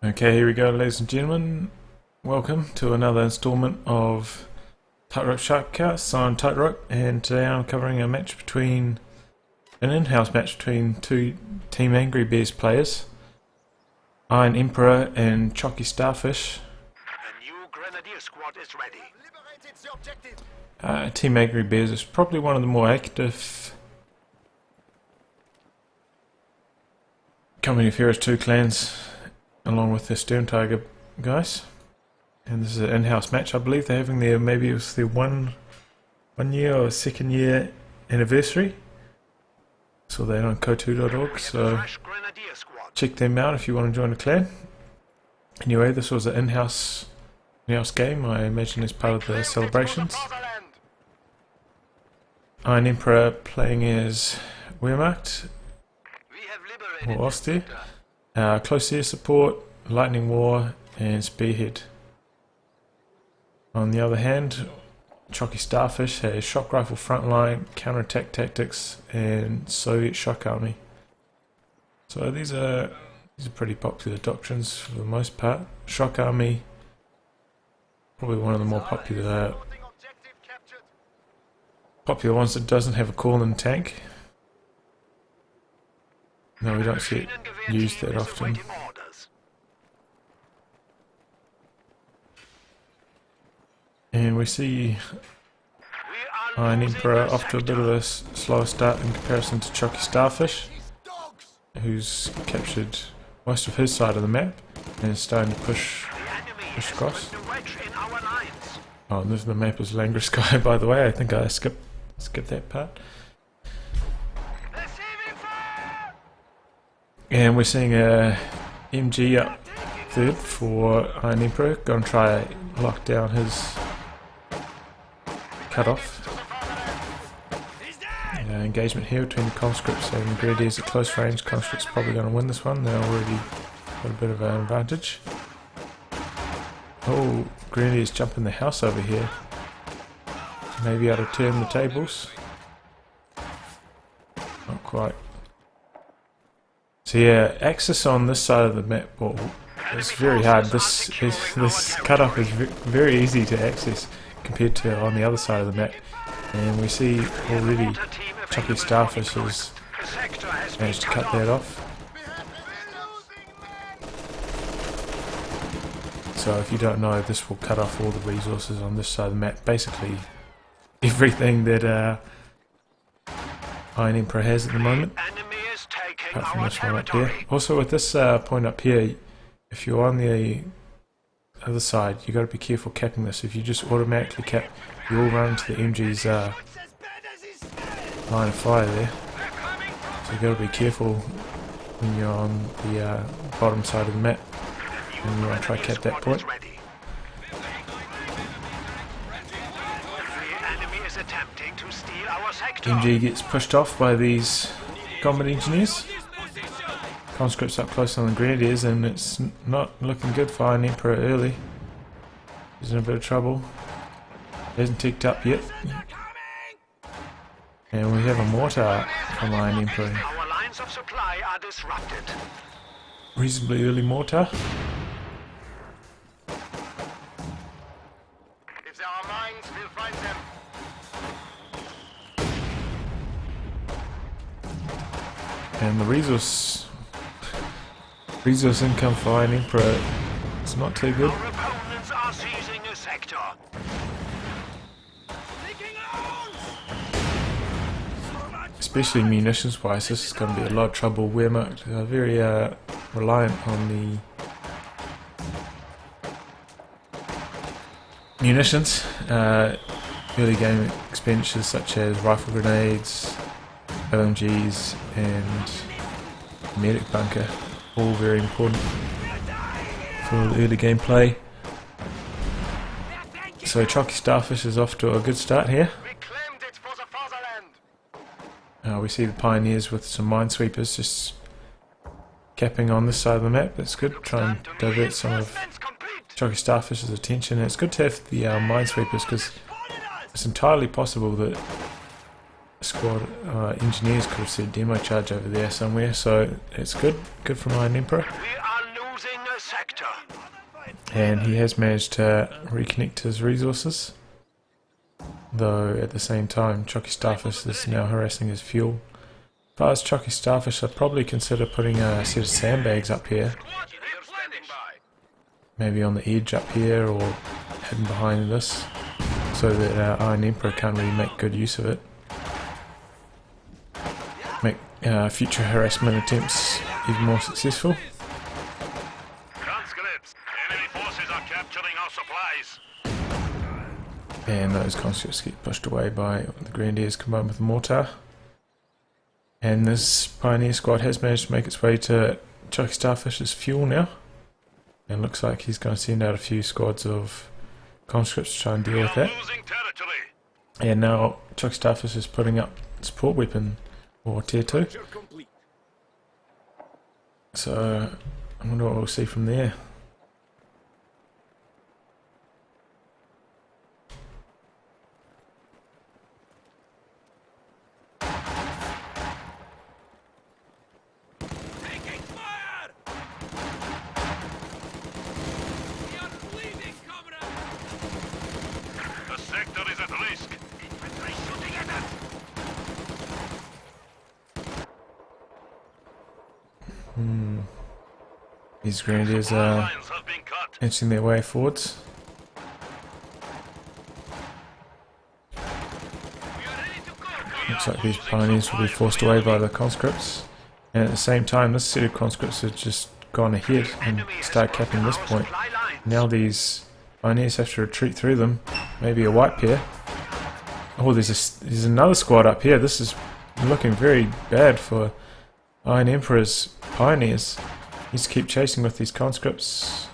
Okay, here we go, ladies and gentlemen. Welcome to another installment of Tightrope Sharkcast on Tightrope, and today I'm covering a match between an in-house match between two Team Angry Bears players, Iron Emperor and Choccy Starfish. A new Grenadier squad is ready. Team Angry Bears is probably one of the more active Company of Heroes 2 clans, along with the Stern Tiger guys. And this is an in-house match. I believe they're having their, maybe it was their one year or second year anniversary. Saw that on COH2.org, so check them out if you want to join a clan. Anyway, this was an in-house game, I imagine as part of the celebrations. Iron Emperor playing as Wehrmacht, or Oster, close air support, lightning war, and spearhead. On the other hand, Choccy Starfish has shock rifle frontline, counterattack tactics, and Soviet shock army. So these are pretty popular doctrines for the most part. Shock army, probably one of the more popular ones that doesn't have a call-in tank. No, we don't see it used that often. And we see Iron Emperor off to a bit of a slower start in comparison to Choccy Starfish, who's captured most of his side of the map and is starting to push across. Oh, and the map is Langreskaya, by the way. I think I skipped that part. And we're seeing a MG up third for Iron Emperor. Going to try lock down his cutoff. Engagement here between the conscripts and Grenadiers at close range. Conscripts probably going to win this one. They're already got a bit of an advantage. Oh, Grenadiers jump in the house over here. Maybe able to turn the tables. Not quite. So yeah, access on this side of the map, well, it's very hard. This cutoff is very easy to access compared to on the other side of the map. And we see already Choccy Starfish has managed to cut that off. So if you don't know, this will cut off all the resources on this side of the map. Basically everything that Iron Emperor has at the moment. Apart from this one up here. Also with this point up here, if you're on the other side, you got to be careful capping this. If you just automatically cap, you will run into the MG's line of fire there. So you got to be careful when you're on the bottom side of the map and you want to try to cap that point. MG gets pushed off by these combat engineers. Conscripts up close on the Grenadiers, and it's not looking good for Iron Emperor early. He's in a bit of trouble. He hasn't ticked up yet. And we have a mortar from Iron Emperor. Reasonably early mortar. If there are mines, we'll find them. And the resource income for Iron Emperor is not too good. Our opponents are seizing a sector. Especially munitions wise, this is going to be a lot of trouble. Wehrmacht are very reliant on the munitions. Early game expenditures such as rifle grenades, LMGs and medic bunker, all very important for the early game play. So Choccy Starfish is off to a good start here. We see the Pioneers with some minesweepers just capping on this side of the map. That's good. Try and divert some of Choccy Starfish's attention. And it's good to have the minesweepers because it's entirely possible that squad engineers could have said demo charge over there somewhere, so it's good from Iron Emperor. We are losing a sector. And he has managed to reconnect his resources. Though at the same time, Choccy Starfish is now harassing his fuel. If I was Choccy Starfish, I'd probably consider putting a set of sandbags up here. Maybe on the edge up here or hidden behind this, so that Iron Emperor can't really make good use of it. Make future harassment attempts even more successful. Conscripts, enemy forces are capturing our supplies. And those conscripts get pushed away by the Grenadiers combined with the mortar. And this Pioneer squad has managed to make its way to Choccy Starfish's fuel now. And looks like he's going to send out a few squads of conscripts to try and deal with that. Losing territory. And now Choccy Starfish is putting up support weapon or tier 2. So I wonder what we'll see from there. Taking fire! We are bleeding, comrade! The sector is at risk. Infantry shooting at us. These Grenadiers are Lines have been cut. inching their way forwards. We are ready to go, Looks like these Pioneers will be forced away by the conscripts. And at the same time, this set of conscripts have just gone ahead and started capping this point. Now these Pioneers have to retreat through them. Maybe a white pair. Oh, there's another squad up here. This is looking very bad for Iron Emperor's Pioneers. Needs to keep chasing with these conscripts.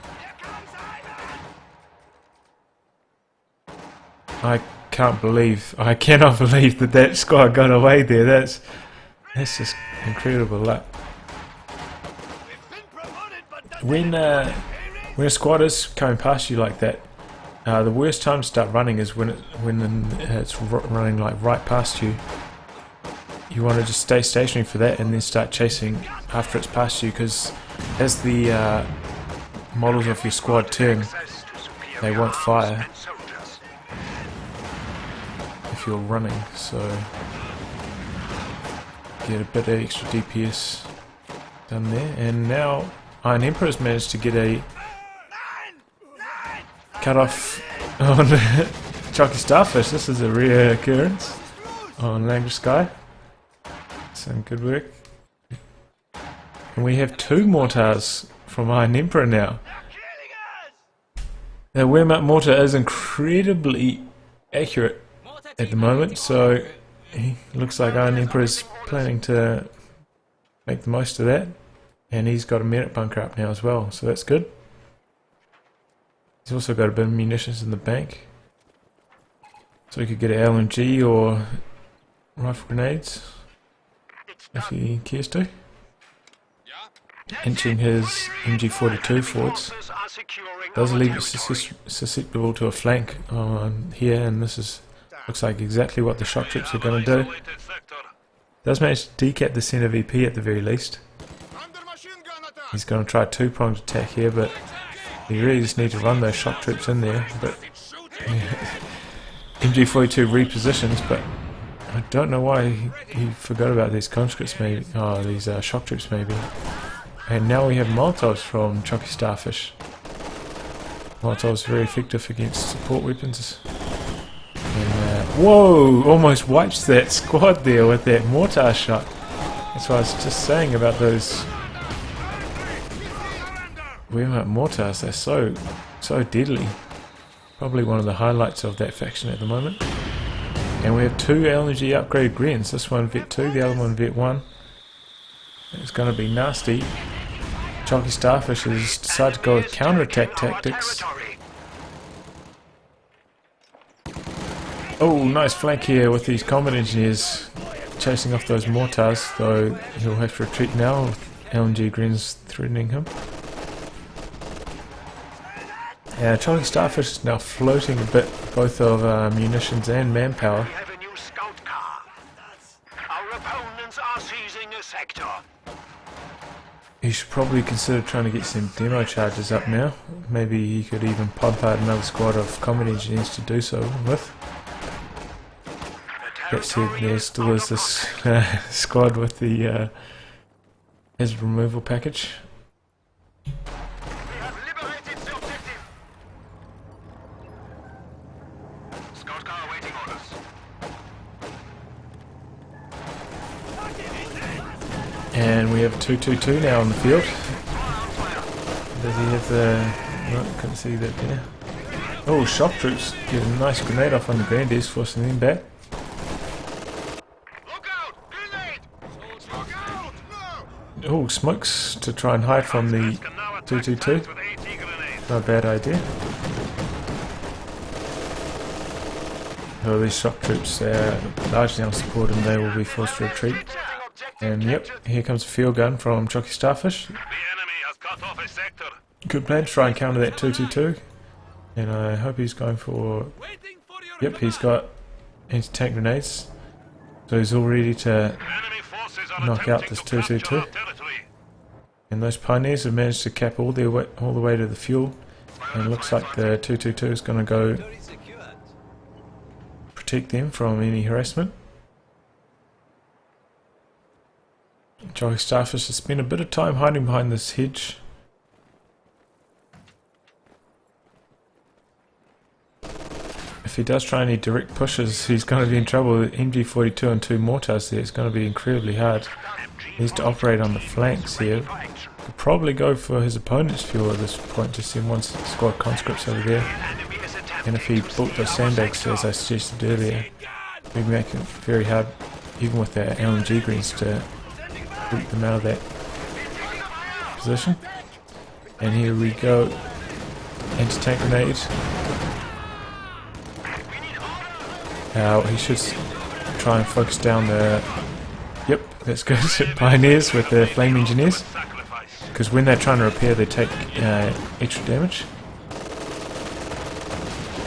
I cannot believe that that squad got away there. That's just incredible luck. When a squad is coming past you like that, the worst time to start running is when it's running like right past you. You want to just stay stationary for that and then start chasing after it's past you, because as the models of your squad turn, they won't fire if you're running, so get a bit of extra DPS done there. And now Iron Emperor's managed to get a cut off on Choccy Starfish. This is a rare occurrence on Langreskaya. Some good work. And we have 2 mortars from Iron Emperor now. The Wehrmacht mortar is incredibly accurate at the moment, so he looks like Iron Emperor is planning to make the most of that. And he's got a merit bunker up now as well, so that's good. He's also got a bit of munitions in the bank, so he could get an LMG or rifle grenades if he cares to. Inching his MG42 forwards does leave it susceptible to a flank on here, and this looks like exactly what the shock troops are going to do. Does manage to decap the center VP at the very least. He's going to try a 2-pronged attack here, but you really just need to run those shock troops in there. But MG42 repositions, but I don't know why he forgot about these conscripts maybe. Oh, these shock troops maybe. And now we have Molotovs from Choccy Starfish. Molotovs very effective against support weapons. And, whoa! Almost wipes that squad there with that mortar shot. That's what I was just saying about those Wehrmacht mortars. They're so deadly. Probably one of the highlights of that faction at the moment. And we have 2 LNG upgraded Grens. This one Vet 2, the other one Vet 1. It's going to be nasty. Choccy Starfish has decided to go with counter-attack tactics. Oh, nice flank here with these combat engineers chasing off those mortars, though he'll have to retreat now with LNG Grens threatening him. Choccy Starfish is now floating a bit, both of munitions and manpower. We have a new scout car. Our opponents are seizing a sector. he should probably consider trying to get some demo charges up now. Maybe he could even pump out another squad of combat engineers to do so with. That said, there still is this squad with the hazard removal package. We have liberated the objective. Scout car awaiting orders. And we have 222 now on the field. Does he have the... No, couldn't see that there. Oh, shock troops get a nice grenade off on the grenadiers, forcing them back. Look out! Grenade! Look out! No! Oh, smokes to try and hide from the Can now attack 222. tanks with AT grenades. Not a bad idea. Oh, these shock troops, they're largely unsupported and they will be forced to retreat. And yep, here comes a field gun from Choccy Starfish. The enemy has cut off a sector. Good plan to try and counter that 222. And I hope he's going for... Waiting for your Yep, he's command. got anti-tank grenades. So he's all ready to Enemy forces are knock out attempting this to capture 222. our territory. And those pioneers have managed to cap all the way to the fuel. And it looks like the 222 is going to go protect them from any harassment. Choccy Starfish has spent a bit of time hiding behind this hedge. If he does try any direct pushes, he's going to be in trouble with MG42 and 2 mortars there. It's going to be incredibly hard. He needs to operate on the flanks here. Could probably go for his opponent's fuel at this point, just send one squad conscripts over there. And if he built those sandbags, as I suggested earlier, we'd make it very hard, even with their LMG greens, to beat them out of that position. And here we go. Anti-tank grenade. Now he should try and focus down the... Yep, that's good. Pioneers with the flame engineers. Because when they're trying to repair, they take extra damage.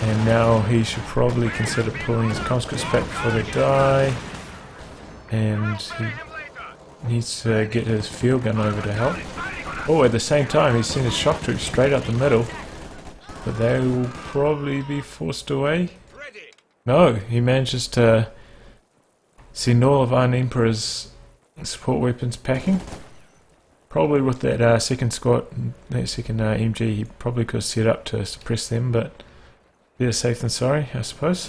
And now he should probably consider pulling his conscripts back before they die. And he needs to get his field gun over to help. Oh, at the same time, he's sent his shock troops straight up the middle. But they will probably be forced away. No, he manages to send all of Iron Emperor's support weapons packing. Probably with that second squad, that second MG, he probably could have set up to suppress them, but better safe than sorry, I suppose.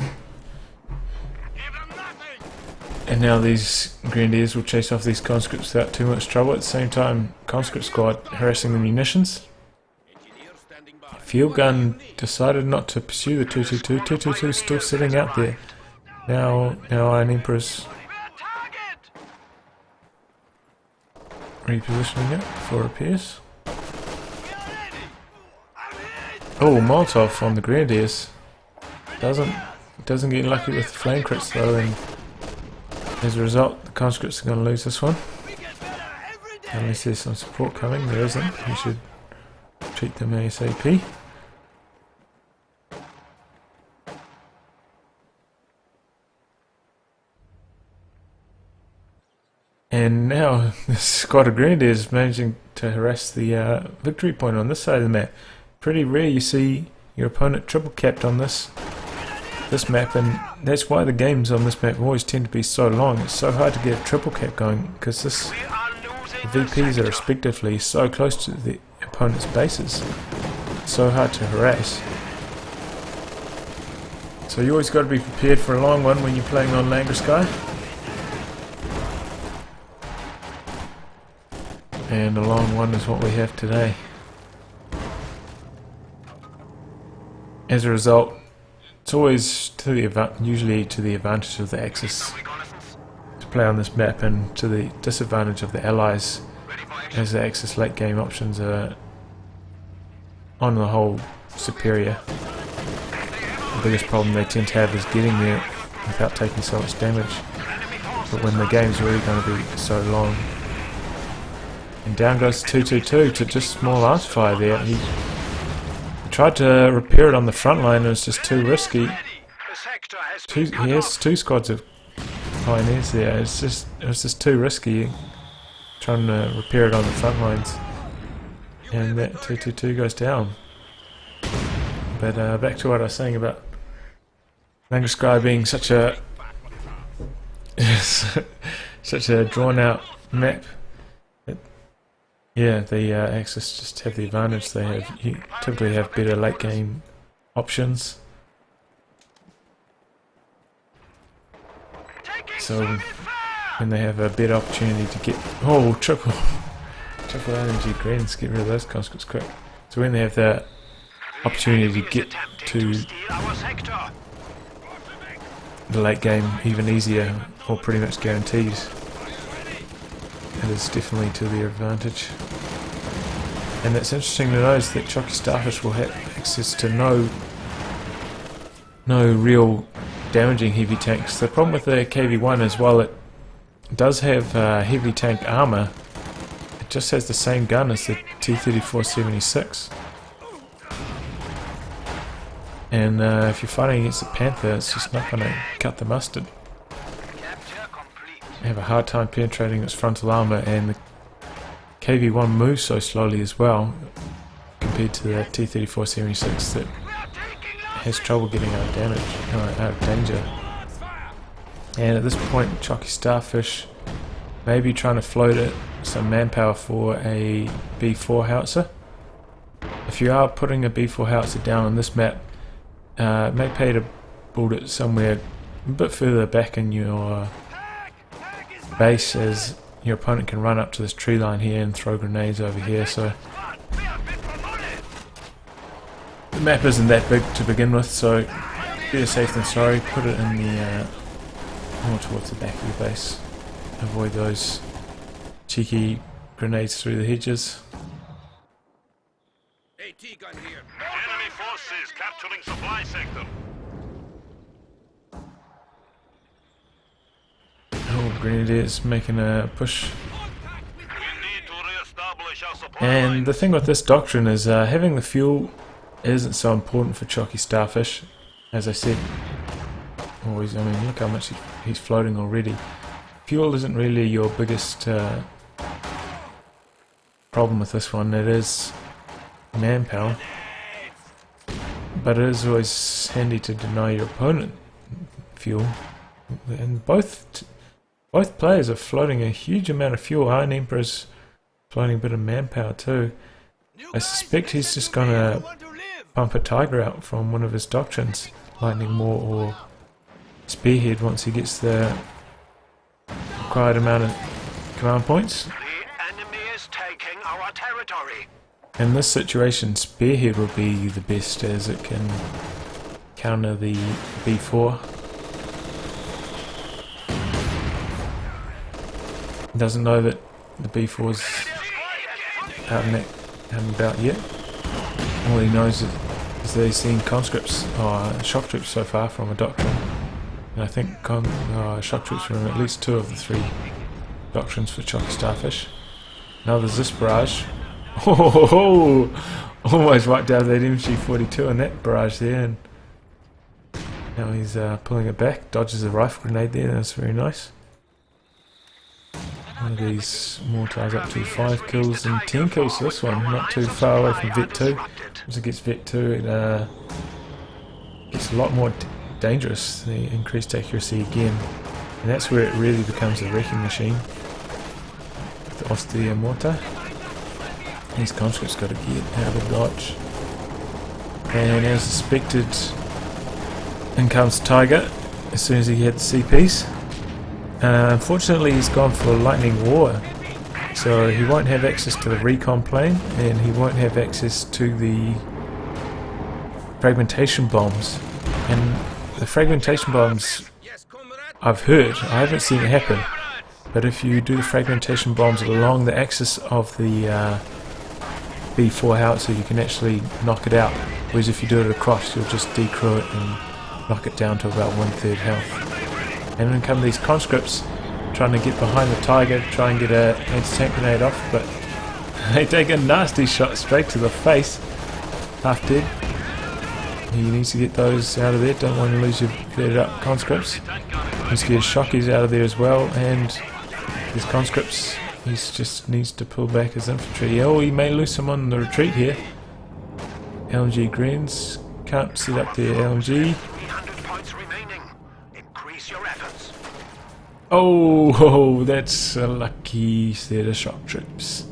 And now these grenadiers will chase off these conscripts without too much trouble. At the same time, conscript squad harassing the munitions. Field gun decided not to pursue the 222. 222 is still sitting out there. Now Iron Emperor's repositioning it for repairs. Oh, Molotov on the grenadiers. Doesn't get lucky with the flame crits though, and as a result, the conscripts are going to lose this one. Unless there's some support coming, there isn't. You should treat them ASAP. And now this squad of grenadiers is managing to harass the victory point on this side of the map. Pretty rare you see your opponent triple capped on this map, and that's why the games on this map always tend to be so long. It's so hard to get a triple cap going because the VPs are respectively so close to the opponent's bases. It's so hard to harass. So you always got to be prepared for a long one when you're playing on Langreskaya. And a long one is what we have today. As a result, it's always usually to the advantage of the Axis to play on this map, and to the disadvantage of the Allies, as the Axis late game options are on the whole superior. The biggest problem they tend to have is getting there without taking so much damage. But when the game's really going to be so long. And down goes 222 to just small arms fire there. He tried to repair it on the front line and it was just too risky. He has 2 squads of pioneers there. It was just too risky trying to repair it on the front lines. and that 222 goes down. But back to what I was saying about Langreskaya being such a such a drawn out map. Yeah, the Axis just have the advantage. You typically have better late game options. So when they have a better opportunity to get triple energy greens, get rid of those conscripts quick. So when they have the opportunity to get to the late game even easier, or pretty much guaranteed, it is definitely to their advantage. And it's interesting to notice that Choccy Starfish will have access to no real damaging heavy tanks. The problem with the KV-1 is, while it does have heavy tank armor, it just has the same gun as the T-34-76. And if you're fighting against the Panther, it's just not going to cut the mustard. You have a hard time penetrating its frontal armor, and the KV-1 moves so slowly as well compared to the T-34-76 that has trouble getting out of danger. And at this point, Choccy Starfish may be trying to float some manpower for a B4 howitzer. If you are putting a B4 howitzer down on this map, it may pay to build it somewhere a bit further back in your base, as your opponent can run up to this tree line here and throw grenades over here. So the map isn't that big to begin with, so better safe than sorry. Put it in the more towards the back of your base. Avoid those cheeky grenades through the hedges. AT gun here. Enemy forces capturing supply sector. Grenadiers making a push. We need to re-establish our supply And lines. the thing with this doctrine is having the fuel isn't so important for Choccy Starfish. As I said, always, I mean, look how much he's floating already. Fuel isn't really your biggest problem with this one. It is manpower, but it is always handy to deny your opponent fuel. And both players are floating a huge amount of fuel. Iron Emperor's floating a bit of manpower too. I suspect he's just gonna pump a Tiger out from one of his doctrines, Lightning Maw or Spearhead, once he gets the required amount of command points. The enemy is taking our territory. In this situation, Spearhead will be the best, as it can counter the B4. Doesn't know that the B4's out and about yet. All he knows is that he's seen conscripts or shock troops so far from a doctrine, and I think shock troops from at least 2 of the 3 doctrines for Choccy Starfish. Now there's this barrage. Oh, almost wiped out that MG42 in that barrage there, and now he's pulling it back. Dodges a rifle grenade there. That's very nice. One of these mortars up to 5 kills and 10 kills. This one, not too far away from Vet 2. Once it gets Vet 2, it gets a lot more dangerous. The increased accuracy again, and that's where it really becomes a wrecking machine. With the Ostia mortar, these conscripts got to get out of dodge. And as suspected, in comes Tiger as soon as he hits CPs. Unfortunately, he's gone for Lightning War, so he won't have access to the recon plane, and he won't have access to the fragmentation bombs. And the fragmentation bombs, I've heard, I haven't seen it happen, but if you do the fragmentation bombs along the axis of the B4 howitzer, you can actually knock it out, whereas if you do it across, you'll just decrew it and knock it down to about 1/3 health. And then come these conscripts trying to get behind the Tiger, try and get a anti-tank grenade off, but they take a nasty shot straight to the face. Half dead. He needs to get those out of there. Don't want to lose your bedded up conscripts. Needs to get his shockies out of there as well, and these conscripts He just needs to pull back his infantry. Oh, he may lose some on the retreat here. LMG greens. Can't set up the LMG. 300 points remaining. Increase your efforts. Oh, that's a lucky set of shock troops.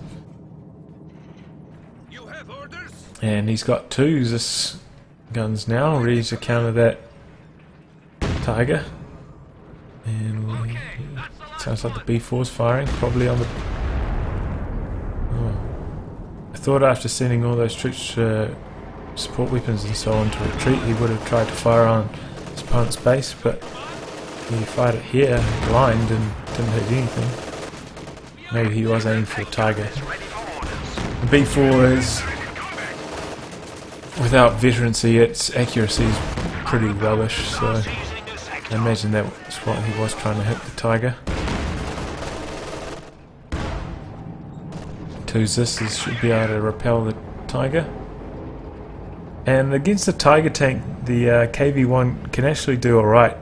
You have orders? And he's got two Zis guns now, ready to counter that Tiger. And sounds like the B4's firing, probably on the... Oh. I thought after sending all those troops support weapons and so on to retreat, he would have tried to fire on his opponent's base, but he fired it here, blind, and didn't hit anything. Maybe he was aiming for the Tiger. The B4 is, without veterancy, its accuracy is pretty rubbish, so I imagine that's what he was trying to hit the Tiger. Two Zis should be able to repel the Tiger. And against the Tiger tank, the KV-1 can actually do alright.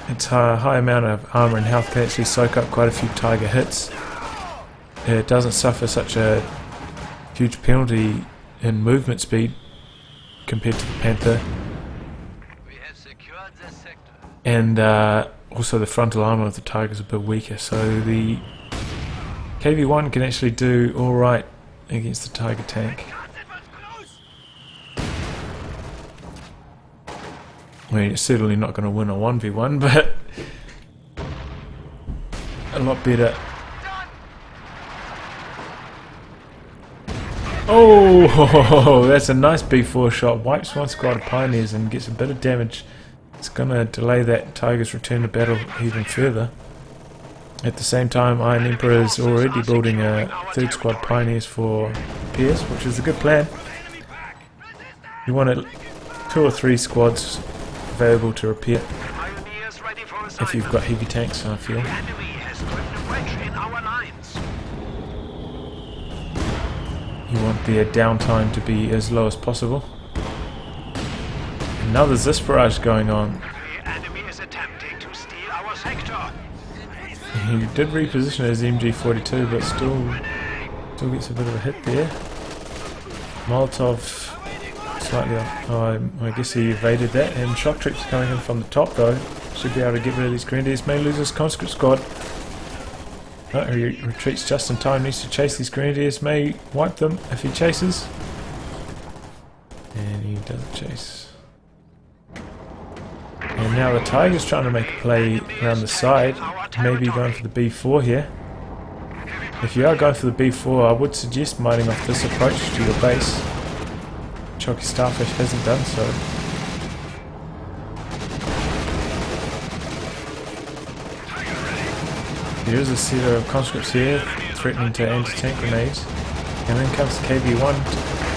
Its high amount of armor and health can actually soak up quite a few Tiger hits. It doesn't suffer such a huge penalty in movement speed compared to the Panther. We have secured the sector. And also the frontal armor of the Tiger is a bit weaker, so the KV-1 can actually do alright against the Tiger tank. I mean, it's certainly not going to win a 1v1, but a lot better. Oh, that's a nice B4 shot. Wipes one squad of Pioneers and gets a bit of damage. It's going to delay that Tiger's return to battle even further. At the same time, Iron Emperor is already building a third squad Pioneers for Pierce, which is a good plan. You want 2 or 3 squads available to repair if you've got heavy tanks, I feel. You want the downtime to be as low as possible. Another Zis barrage going on. He did reposition his MG42, but still gets a bit of a hit there. Molotov slightly off. Oh, I guess he evaded that, and shock troops coming in from the top though. Should be able to get rid of these Grenadiers. May lose his conscript squad. Oh, he retreats just in time, needs to chase these Grenadiers. May wipe them if he chases. And he doesn't chase. And now the Tiger's trying to make a play around the side. Maybe going for the B4 here. If you are going for the B4, I would suggest mining off this approach to your base. Choccy Starfish hasn't done so. There is a set of conscripts here threatening to anti-tank grenades. And then comes the KV-1.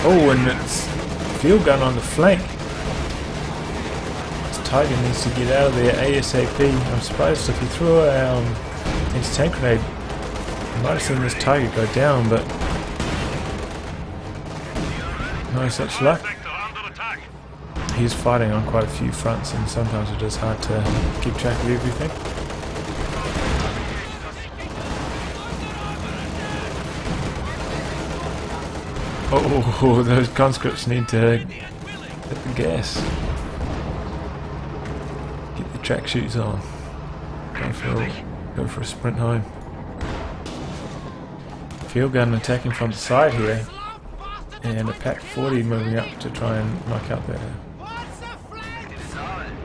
Oh, and it's field gun on the flank. This Tiger needs to get out of there ASAP. I'm surprised if he threw an anti-tank grenade, I might have seen this Tiger go down, but no such luck. He's fighting on quite a few fronts, and sometimes it is hard to keep track of everything. Oh, those conscripts need to hit the gas. Get the track shoes on. Go for a sprint home. Field gun attacking from the side here. And a Pack 40 moving up to try and knock out the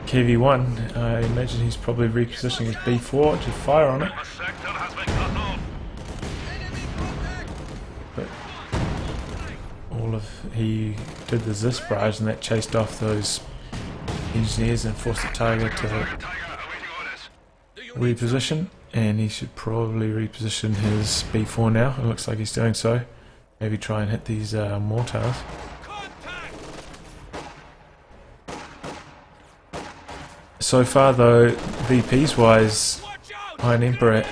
KV-1. I imagine he's probably repositioning his B4 to fire on it. But he did the Zis barrage and that chased off those engineers and forced the Tiger to reposition. And he should probably reposition his B4 now. It looks like he's doing so. Maybe try and hit these mortars. So far though, VPs wise, Iron Emperor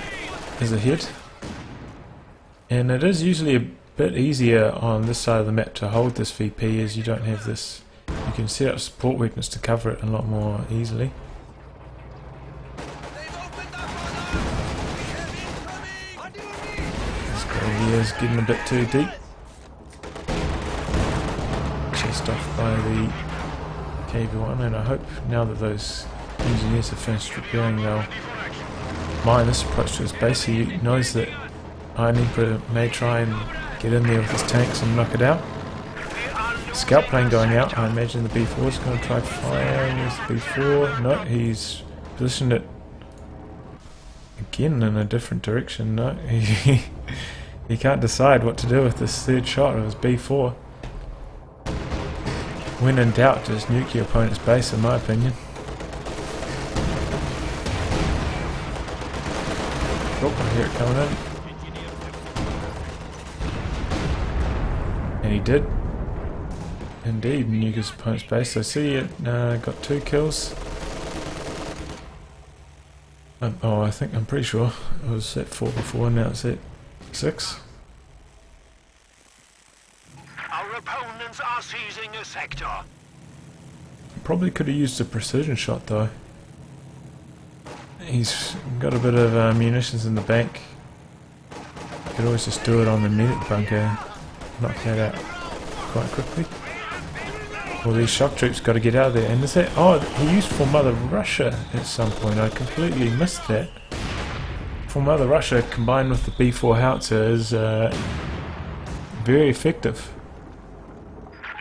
is ahead. And it is usually a bit easier on this side of the map to hold this VP, as you don't have this. You can set up support weapons to cover it a lot more easily. is getting a bit too deep. Chased off by the KV1, and I hope now that those engineers have finished repairing, they'll mine this approach to his base. He knows that Iron Emperor may try and get in there with his tanks and knock it out. Scout plane going out. I imagine the B4 is going to try firing with the B4. No, he's positioned it again in a different direction. No, he can't decide what to do with this third shot of his B4. When in doubt, just nuke your opponent's base, in my opinion. Oh, I hear it coming in. And he did. Indeed, nuke his opponent's base. So see it got 2 kills. Oh, I'm pretty sure it was at 4 before, now it's at 6. Our opponents are seizing a sector. Probably could have used a precision shot though. He's got a bit of munitions in the bank. Could always just do it on the medic bunker, knock that out quite quickly. Well, these shock troops got to get out of there. And is that? Oh, he used For Mother Russia at some point. I completely missed that. For Mother Russia combined with the B4 howitzer is very effective.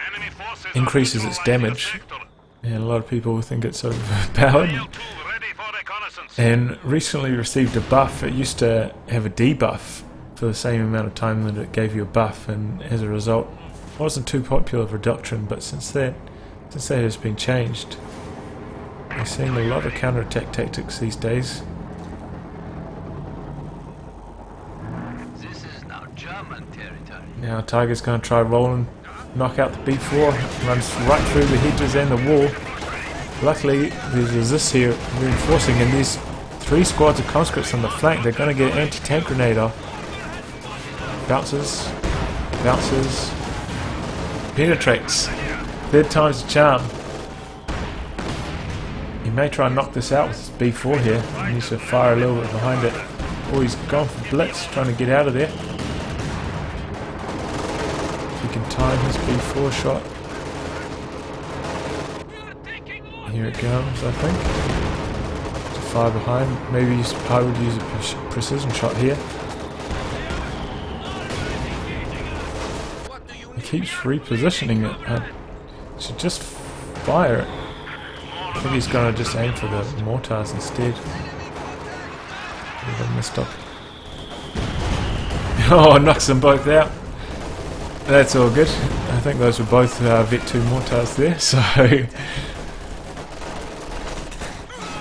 Enemy forces Increases its damage. And a lot of people think it's overpowered. ready for reconnaissance. And recently received a buff. It used to have a debuff for the same amount of time that it gave you a buff, and as a result wasn't too popular of a doctrine, but since that has been changed, we're seeing a lot of counterattack tactics these days. This is now German territory. Now Tiger's going to try rolling, knock out the B4, runs right through the hedges and the wall. Luckily there's resist here reinforcing, and these 3 squads of conscripts on the flank, they're going to get an anti-tank grenade off. Bounces, bounces, penetrates. 3rd time's the charm. He may try and knock this out with his B4 here. He needs to fire a little bit behind it. Oh, he's gone for blitz, trying to get out of there. If he can time his B4 shot. Here it comes, I think. To fire behind. Maybe I would use a precision shot here. He keeps repositioning it. I should just fire it. I think he's going to just aim for the mortars instead. I missed up. Oh, knocks them both out. That's all good. I think those were both Vet 2 mortars there, so...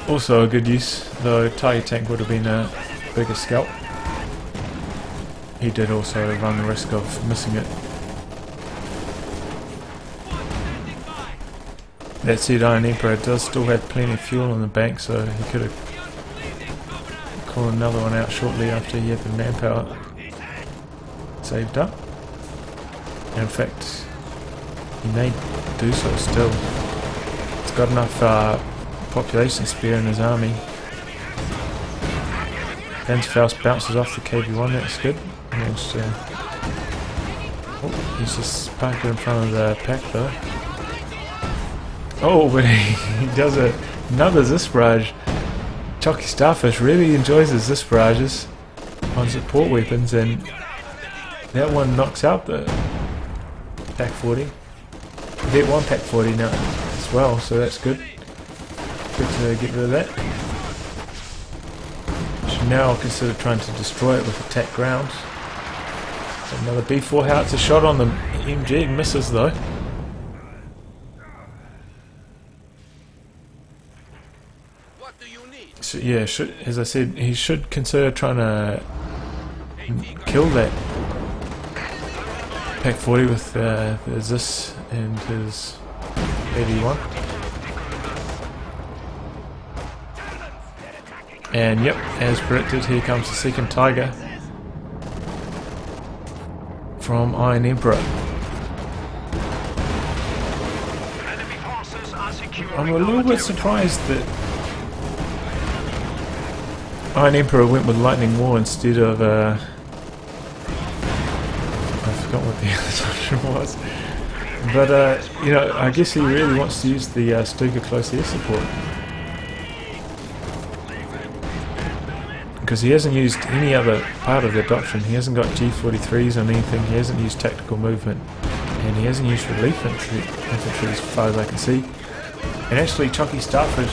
Also a good use, though Tiger Tank would have been a bigger scalp. He did also run the risk of missing it. That said, Iron Emperor does still have plenty of fuel in the bank, so he could have called another one out shortly after he had the manpower saved up. And in fact, he may do so still. He's got enough population spare in his army. Panzerfaust bounces off the KV1, that's good. Oh, he's just parked in front of the pack though. Oh, but he does another Zis barrage. Choccy Starfish really enjoys his Zis barrages on support weapons, and that one knocks out the Pack 40. Vet 1 Pack 40 now as well, so that's good. Good to get rid of that. Should now consider trying to destroy it with attack ground. Another B4 howitzer shot on the MG, misses though. So, yeah, as I said, he should consider trying to kill that Pack 40 with the Zis and his 81. And yep, as predicted, here comes the second Tiger from Iron Emperor. I'm a little bit surprised that Iron Emperor went with Lightning War instead of forgotten what the other option was. But, you know, I guess he really wants to use the Stuka close air support. Because he hasn't used any other part of the doctrine. He hasn't got G43s on anything, he hasn't used tactical movement, and he hasn't used relief infantry as far as I can see. And actually Choccy Starfish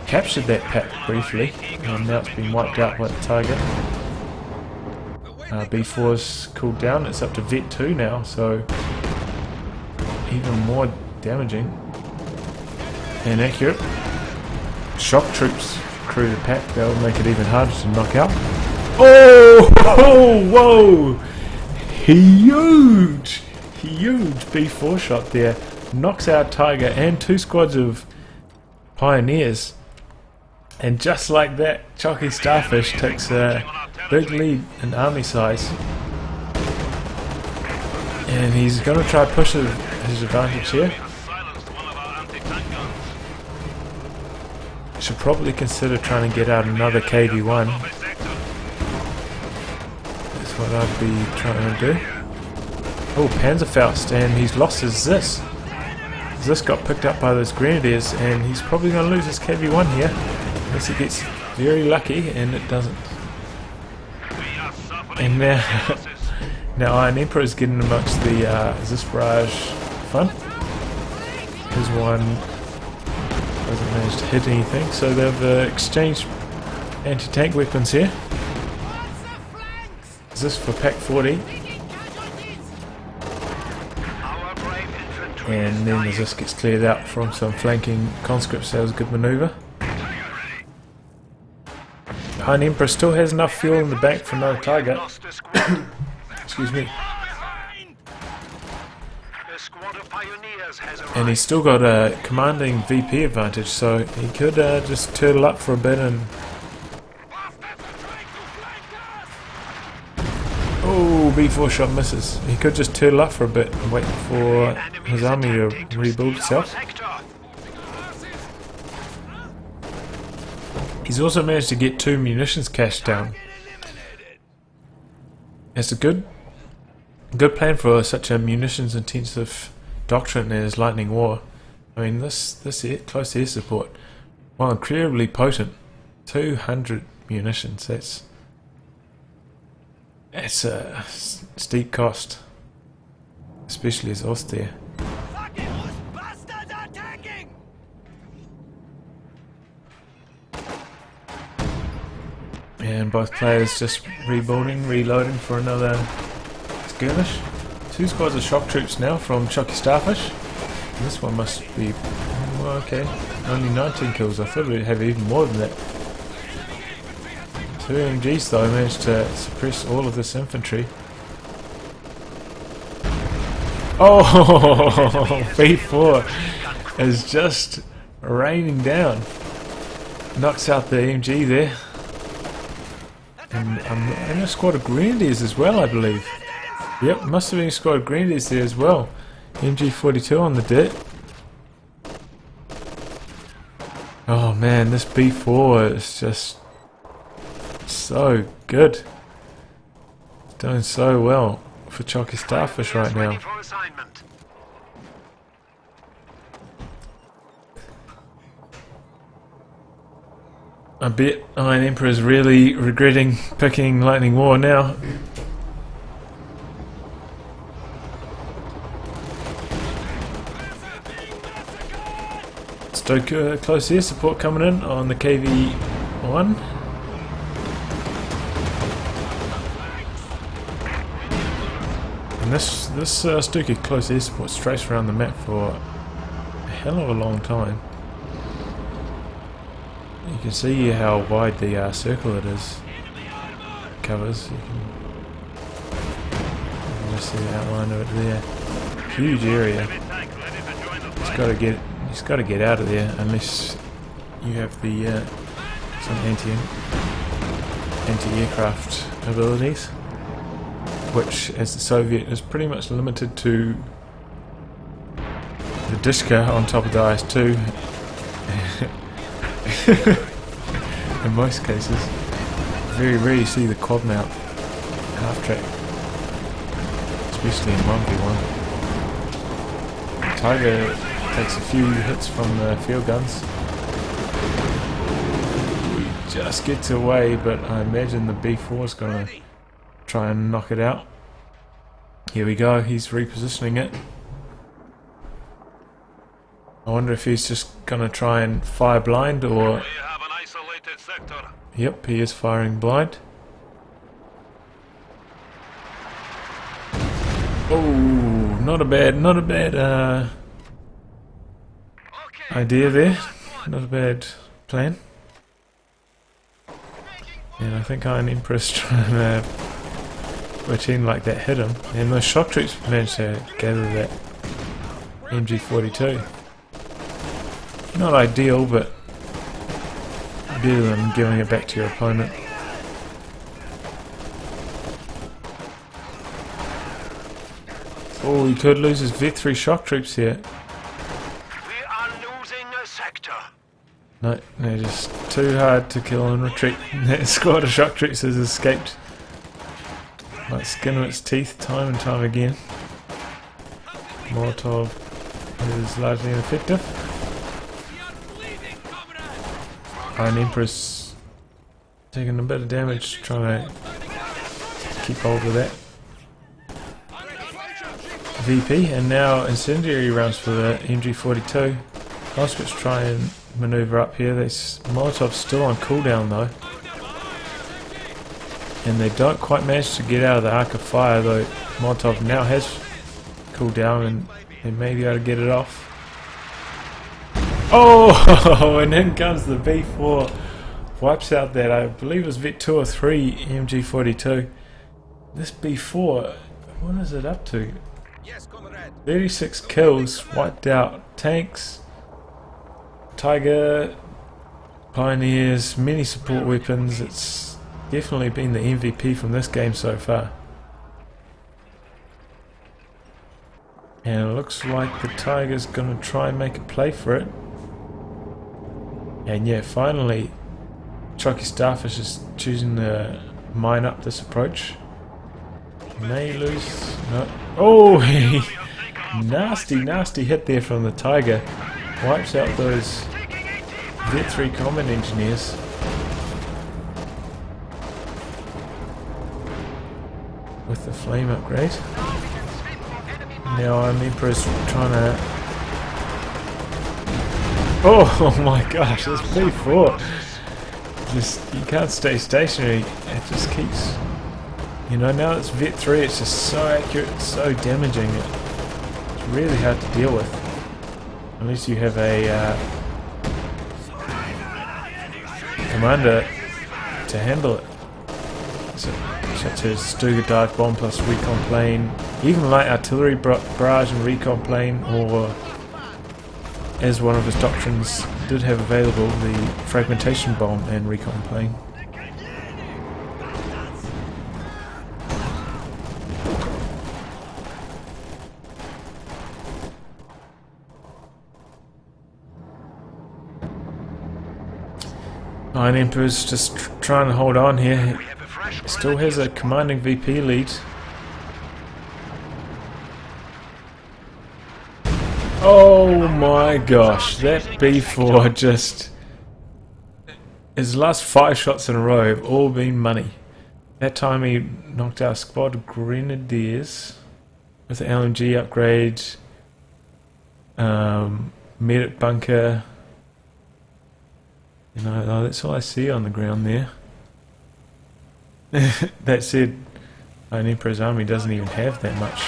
captured that pack briefly, and now it's been wiped out by the Tiger. B4's cooled down, it's up to Vet 2 now, so even more damaging and accurate. Shock troops crew the pack, they'll make it even harder to knock out. Oh! Whoa! Huge B4 shot there. Knocks out Tiger and 2 squads of Pioneers. And just like that, Choccy Starfish takes a big lead in army size. And he's going to try to push his advantage here. Should probably consider trying to get out another KV-1. That's what I'd be trying to do. Oh, Panzerfaust, and he's lost his Zis. Zis got picked up by those Grenadiers, and he's probably going to lose his KV-1 here. Unless he gets very lucky, and it doesn't. And now, now Iron Emperor is getting amongst the Zis barrage fun. His one doesn't manage to hit anything, so they've exchanged anti-tank weapons here. Zis for Pack 40. And then the Zis gets cleared out from some flanking conscripts. That was a good manoeuvre. Iron Emperor still has enough fuel in the bank for another Tiger. Excuse me. And he's still got a commanding VP advantage, so he could just turtle up for a bit and... Oh, B4 shot misses. He could just turtle up for a bit and wait for his army to rebuild itself. He's also managed to get 2 munitions cache down. It's a good plan for such a munitions intensive doctrine as Lightning War. I mean, this close air support, while incredibly potent, 200 munitions. That's a steep cost, especially as Osthere. And both players just rebuilding, reloading for another skirmish. 2 squads of shock troops now from Choccy Starfish. And this one must be... well, okay. Only 19 kills. I thought we'd have even more than that. 2 MGs though managed to suppress all of this infantry. Oh! B4 is just raining down. Knocks out the MG there. And a squad of Grenadiers as well, I believe. Yep, must have been a squad of Grenadiers there as well. MG42 on the dirt. Oh man, this B4 is just so good. It's doing so well for Choccy Starfish right now. I bet Iron Emperor is really regretting picking Lightning War now. Stoker close air support coming in on the KV-1. And this Stoker close air support strays around the map for a hell of a long time. You can see how wide the circle it is. Covers. You can just see the outline of it there. Huge area. He's got to get out of there unless you have the some anti-aircraft abilities, which, as the Soviet, is pretty much limited to the Dishka on top of the IS-2. In most cases, very rare you see the quad mount half track. especially in 1v1. Tiger takes a few hits from the field guns. Just gets away, but I imagine the B4 is going to try and knock it out. Here we go, he's repositioning it. I wonder if he's just going to try and fire blind, or... We have an isolated sector. Yep, he is firing blind. Oh, not a bad idea there. Not a bad plan. And I think Iron Empress trying to routine like that hit him. And those shock troops managed to gather that MG42. Not ideal, but better than giving it back to your opponent. Oh, he could lose his Vet 3 shock troops here. We are losing a sector. No, they're just too hard to kill and retreat. That squad of shock troops has escaped like skin of its teeth time and time again. Molotov is largely ineffective. Iron Empress taking a bit of damage, trying to keep hold of that. VP, and now incendiary rounds for the MG42. Auschwitz try and maneuver up here. Molotov's still on cooldown though. And they don't quite manage to get out of the arc of fire, though Molotov now has cooldown and they may be able to get it off. Oh, and in comes the B4. Wipes out that, I believe it was Vet 2 or 3 MG42. This B4, what is it up to? 36 kills, wiped out tanks, Tiger, Pioneers, many support weapons. It's definitely been the MVP from this game so far. And it looks like the Tiger's gonna try and make a play for it. And yeah, finally, Choccy Starfish is choosing to mine up this approach. May lose. No. Oh, nasty hit there from the Tiger. Wipes out those Vet 3 combat engineers. With the flame upgrade. Now I'm Emperor's trying to... Oh my gosh, this B4. Just, you can't stay stationary. It just keeps... You know, now it's Vet 3, it's just so accurate, so damaging. It's really hard to deal with. Unless you have a commander to handle it. So, such as Stuga dive bomb plus recon plane, even light artillery barrage and recon plane, or as one of his doctrines did have available, the fragmentation bomb and recon plane. Iron Emperor's just trying to hold on here. He still has a commanding VP lead. Oh my gosh, that B4 just... His last 5 shots in a row have all been money. That time he knocked out a squad of Grenadiers with the LMG upgrade, medic bunker. You know, that's all I see on the ground there. That said, Iron Emperor's army doesn't even have that much.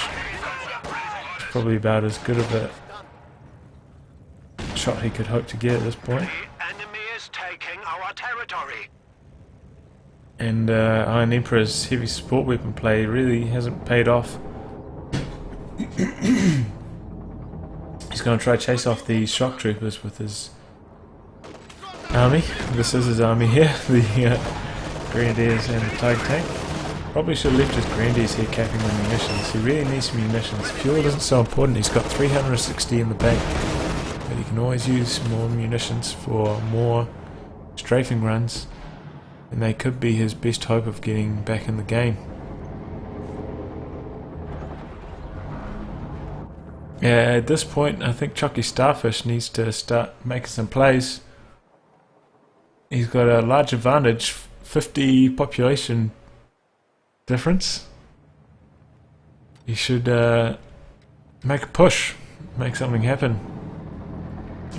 It's probably about as good of a shot he could hope to get at this point. The enemy is taking our territory. And Iron Emperor's heavy support weapon play really hasn't paid off. He's going to try to chase off the shock troopers with his army. This is his army here, the Grenadiers and the Tiger tank. Probably should have left his Grenadiers here capping the munitions. He really needs some munitions. Fuel isn't so important. He's got 360 in the bank, but he can always use more munitions for more strafing runs, and they could be his best hope of getting back in the game. Yeah, at this point, I think Choccy Starfish needs to start making some plays. He's got a large advantage, 50 population difference. He should make a push, make something happen.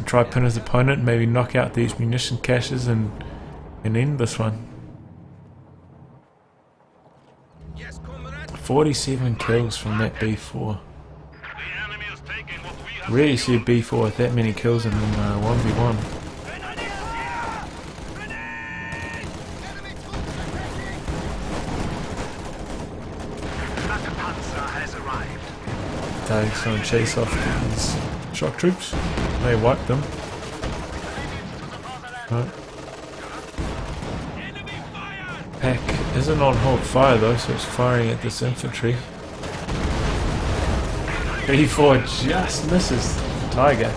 Try pin his opponent, maybe knock out these munition caches and end this one. 47 kills from that B4. Rarely see a B4 with that many kills in 1v1. Tags trying to chase off these shock troops. They wiped them. Right. Pack isn't on hold fire though, so it's firing at this infantry. B4 just misses the Tiger.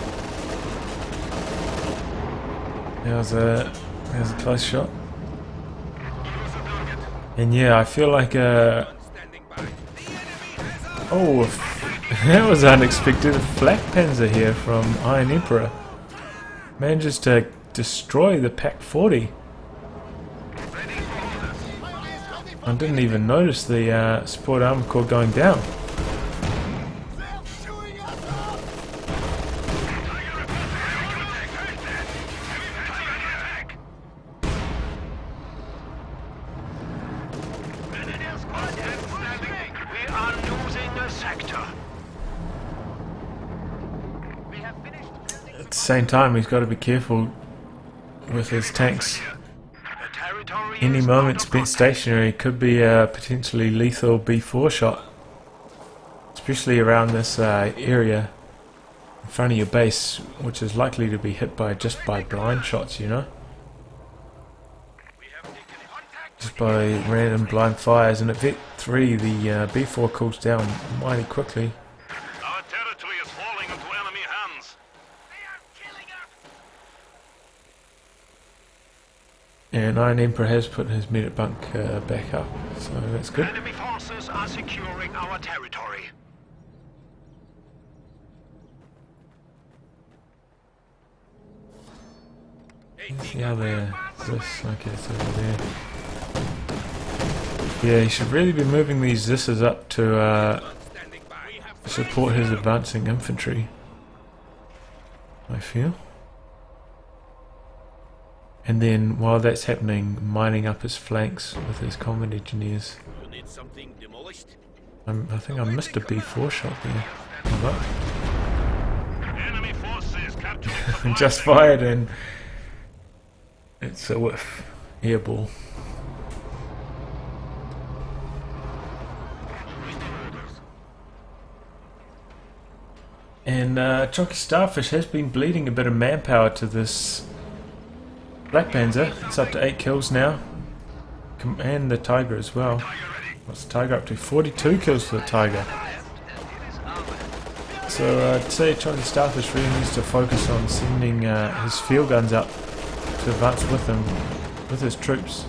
There's a close shot. And yeah, I feel like oh, that was unexpected. A flak panzer here from Iron Emperor manages to destroy the Pack 40. I didn't even notice the support armor core going down. At the same time, he's got to be careful with his tanks. Any moment spent stationary could be a potentially lethal B4 shot, especially around this area in front of your base, which is likely to be hit by just by blind shots, you know, just by random blind fires. And at Vet 3 the B4 cools down mighty quickly. Our territory is falling into enemy hands. And Iron Emperor has put his medic bunk back up, so that's good. Enemy forces are securing our territory. The other, this, okay, it's over there. Yeah, he should really be moving these Zisses up to support his advancing infantry, I feel. And then while that's happening, mining up his flanks with his combat engineers. I think I missed a B4 shot there. Enemy forces capturing Just fired and it's a whiff. Airball. And Choccy Starfish has been bleeding a bit of manpower to this Black Panzer. It's up to 8 kills now. And the Tiger as well. What's the Tiger up to? 42 kills for the Tiger. So I'd say Choccy Starfish really needs to focus on sending his field guns up to advance with him, with his troops.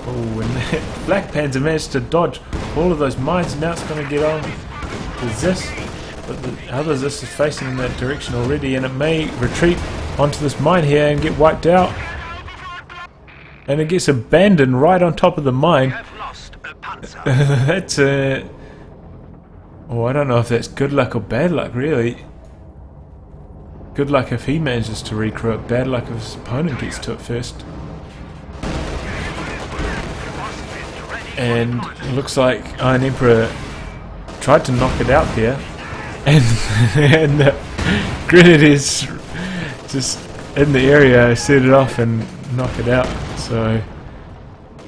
Oh, and that Black Panzer managed to dodge all of those mines, and now it's going to get on to Zis. But the other Zis is facing in that direction already, and it may retreat onto this mine here and get wiped out. And it gets abandoned right on top of the mine. That's oh, I don't know if that's good luck or bad luck, really. Good luck if he manages to recrew it, bad luck if his opponent gets to it first. And it looks like Iron Emperor tried to knock it out there, and the Grenadiers just in the area set it off and knock it out. So I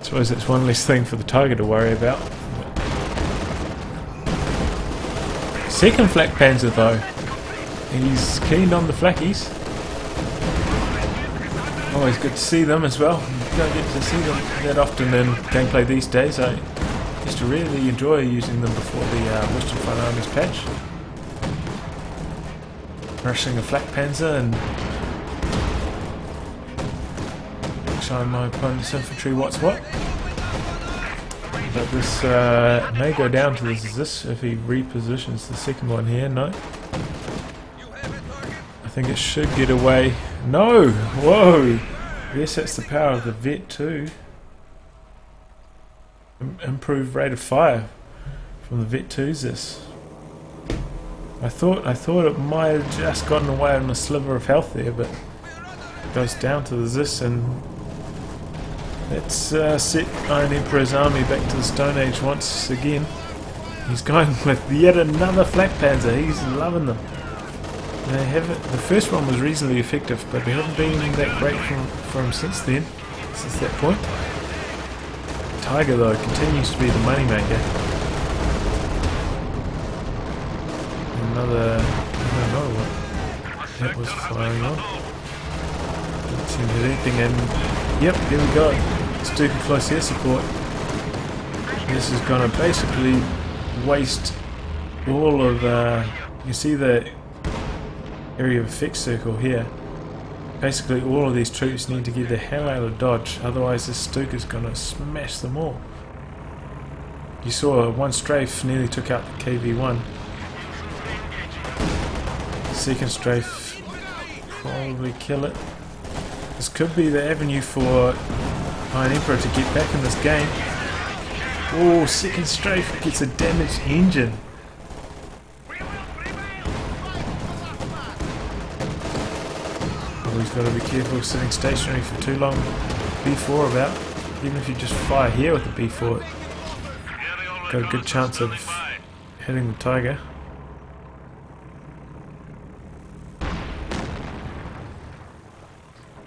suppose that's one less thing for the Tiger to worry about. Second Flak Panzer though, he's keen on the flakkies. Always good to see them as well. You don't get to see them that often in gameplay these days. I used to really enjoy using them before the Western Front Armies patch. Rushing a Flak Panzer and showing my opponent's infantry what's what. But this may go down to this if he repositions the second one here. No. think it should get away. No! Whoa! Yes, that's the power of the vet too. Improved rate of fire from the vet 2's this. I thought it might have just gotten away on a sliver of health there, but it goes down to the Zis, and let's set Iron Emperor's army back to the Stone Age once again. He's going with yet another Flak Panzer. He's loving them. They haven't. The first one was reasonably effective, but they haven't been that great for him since then, since that point. Tiger though continues to be the moneymaker. Another, I don't know what that was firing on. Didn't seem to hit anything, and yep, there we go. Stupid close air support. This is gonna basically waste all of. You see the area of effect circle here. Basically, all of these troops need to get the hell out of dodge, otherwise this Stuka's gonna smash them all. You saw one strafe nearly took out the KV-1. Second strafe probably kill it. This could be the avenue for Iron Emperor to get back in this game. Oh, second strafe gets a damaged engine. Always got to be careful sitting stationary for too long. B4 about. Even if you just fire here with the B4, got a good chance of hitting the Tiger.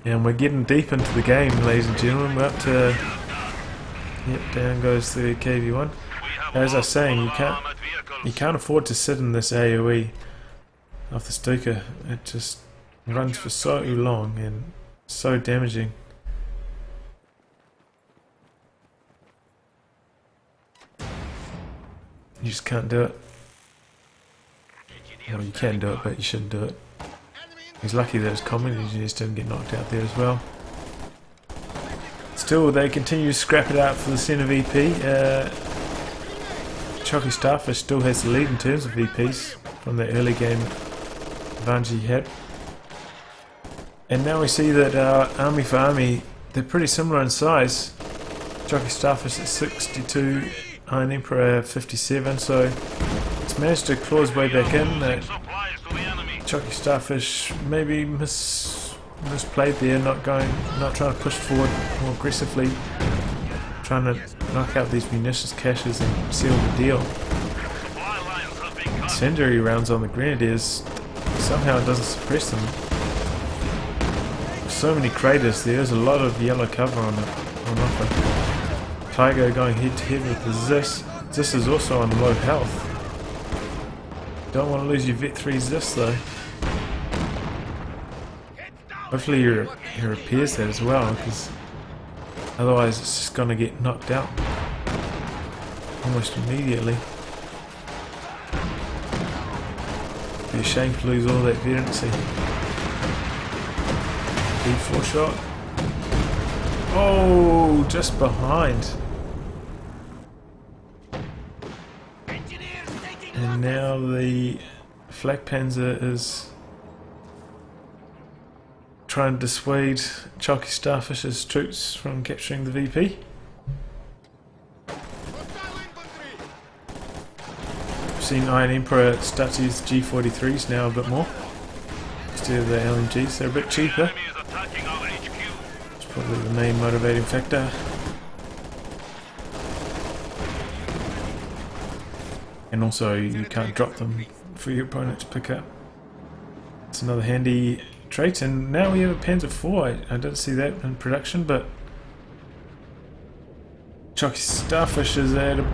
And we're getting deep into the game, ladies and gentlemen. We're up to... Yep, down goes the KV-1. As I was saying, you can't afford to sit in this AoE of the Stuka. It just runs for so long and so damaging. You just can't do it. Well, you can do it, but you shouldn't do it. He's lucky that his combat engineers didn't get knocked out there as well. Still, they continue to scrap it out for the centre VP. Choccy Starfish still has the lead in terms of VPs from the early game advantage he had. And now we see that army for army, they're pretty similar in size. Choccy Starfish at 62, Iron Emperor at 57, so it's managed to claw his way back in. Choccy Starfish maybe misplayed there, not trying to push forward more aggressively, trying to knock out these munitions caches and seal the deal. Incendiary rounds on the Grenadiers, somehow it doesn't suppress them. So many craters, there's a lot of yellow cover on offer. Tiger going head to head with the Zis. Zis is also on low health. Don't want to lose your Vet 3 Zis though. Hopefully he repairs that as well, because otherwise it's just going to get knocked out almost immediately. Be a shame to lose all that veterancy. B4 shot. Oh, just behind. And now the Flak Panzer is trying to dissuade Choccy Starfish's troops from capturing the VP. We've seen Iron Emperor start to use G43s now a bit more instead of the LMGs. They're a bit cheaper. It's probably the main motivating factor. And also you can't drop them for your opponent to pick up. It's another handy trait, and now we have a Panzer IV. I don't see that in production, but Choccy Starfish is at a...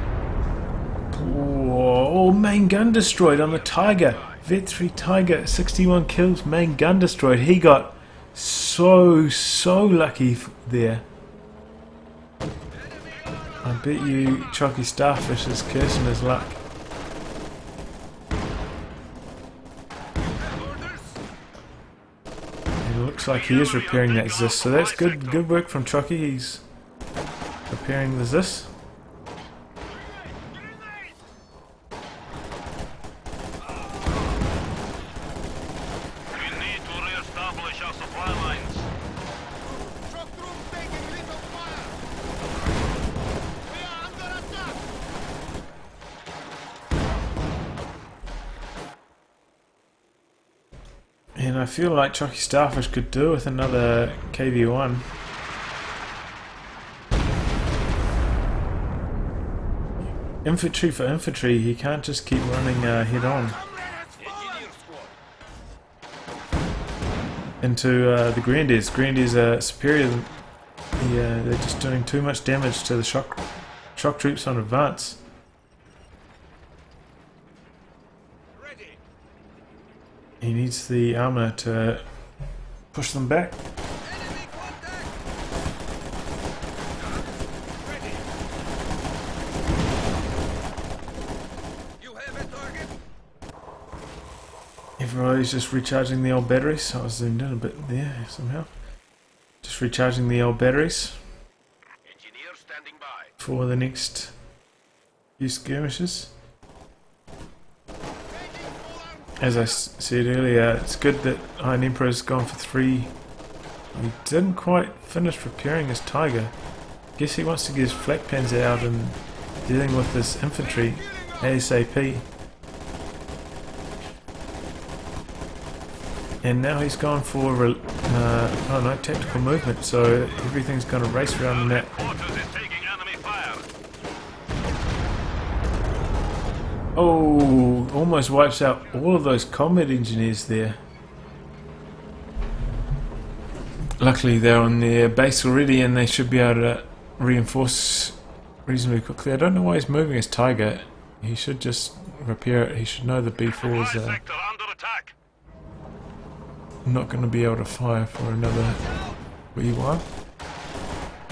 Oh, main gun destroyed on the Tiger. Vet 3 Tiger, 61 kills, main gun destroyed. He got so lucky there. I bet you Choccy Starfish is cursing his luck. Looks like he is repairing that Zis, so that's good work from Choccy. He's repairing the Zis. And I feel like Choccy Starfish could do with another KV-1. Infantry for infantry, he can't just keep running head on into the Grenadiers. Grenadiers are superior. They're just doing too much damage to the shock troops on advance. He needs the armour to push them back. Everybody's just recharging the old batteries. I was zoomed in a bit there somehow. Just recharging the old batteries Engineer standing by. for the next few skirmishes. As I said earlier, it's good that Iron Emperor's gone for 3. He didn't quite finish repairing his Tiger. Guess he wants to get his flak panzer out and dealing with this infantry ASAP. And now he's gone for tactical movement, so everything's going to race around the map. Quarters is taking enemy fire. Oh, almost wipes out all of those combat engineers there. Luckily they're on their base already and they should be able to reinforce reasonably quickly. I don't know why he's moving his Tiger. He should just repair it. He should know the B4's Sector under attack. not going to be able to fire for another wee while.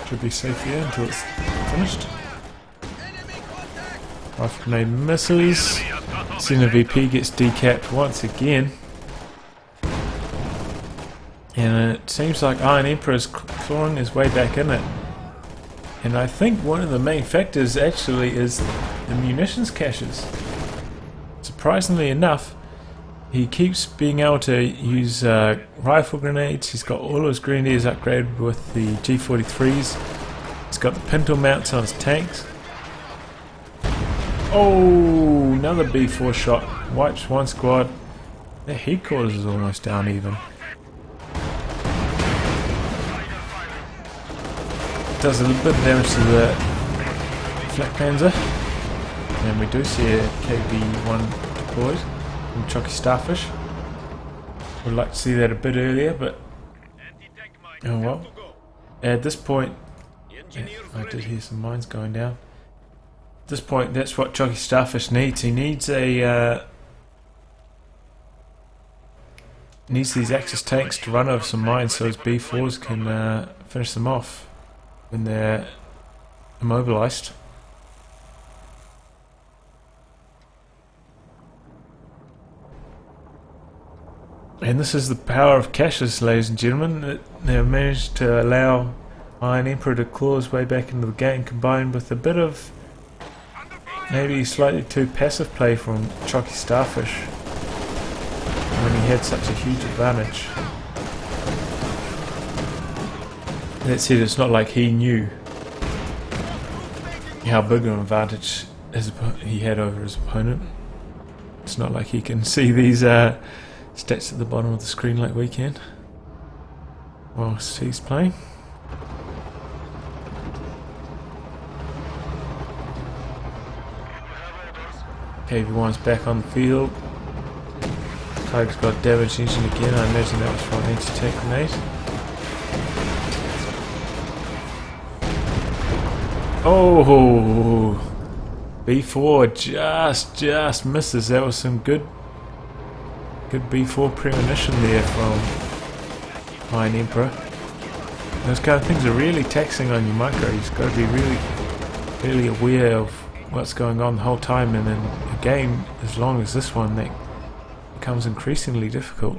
Should be safe here until it's finished. Rifle grenade misses. Senior VP gets decapped once again. And it seems like Iron Emperor's clawing his way back in it. And I think one of the main factors actually is the munitions caches. Surprisingly enough, he keeps being able to use rifle grenades. He's got all his grenadiers upgraded with the G43s. He's got the pintle mounts on his tanks. Oh, another B4 shot. Wipes one squad. Their headquarters is almost down even. Does a little bit of damage to the flak panzer. And we do see a KV-1 deployed from Choccy Starfish. Would like to see that a bit earlier, but oh well. At this point, I did hear some mines going down. At this point, that's what Choccy Starfish needs. He needs a needs these Axis tanks to run over some mines so his B4s can finish them off when they're immobilized. And this is the power of caches, ladies and gentlemen. They have managed to allow Iron Emperor to claw his way back into the game, combined with a bit of maybe slightly too passive play from Choccy Starfish when he had such a huge advantage. That said, it's not like he knew how big an advantage he had over his opponent. It's not like he can see these stats at the bottom of the screen like we can whilst he's playing. KV-1's back on the field. Tiger's got damaged engine again. I imagine that was from an anti-tank grenade. Oh, B4 just misses. That was some good B4 premonition there from Iron Emperor. Those kind of things are really taxing on your micro. You've got to be really aware of what's going on the whole time, and in a game as long as this one, that becomes increasingly difficult.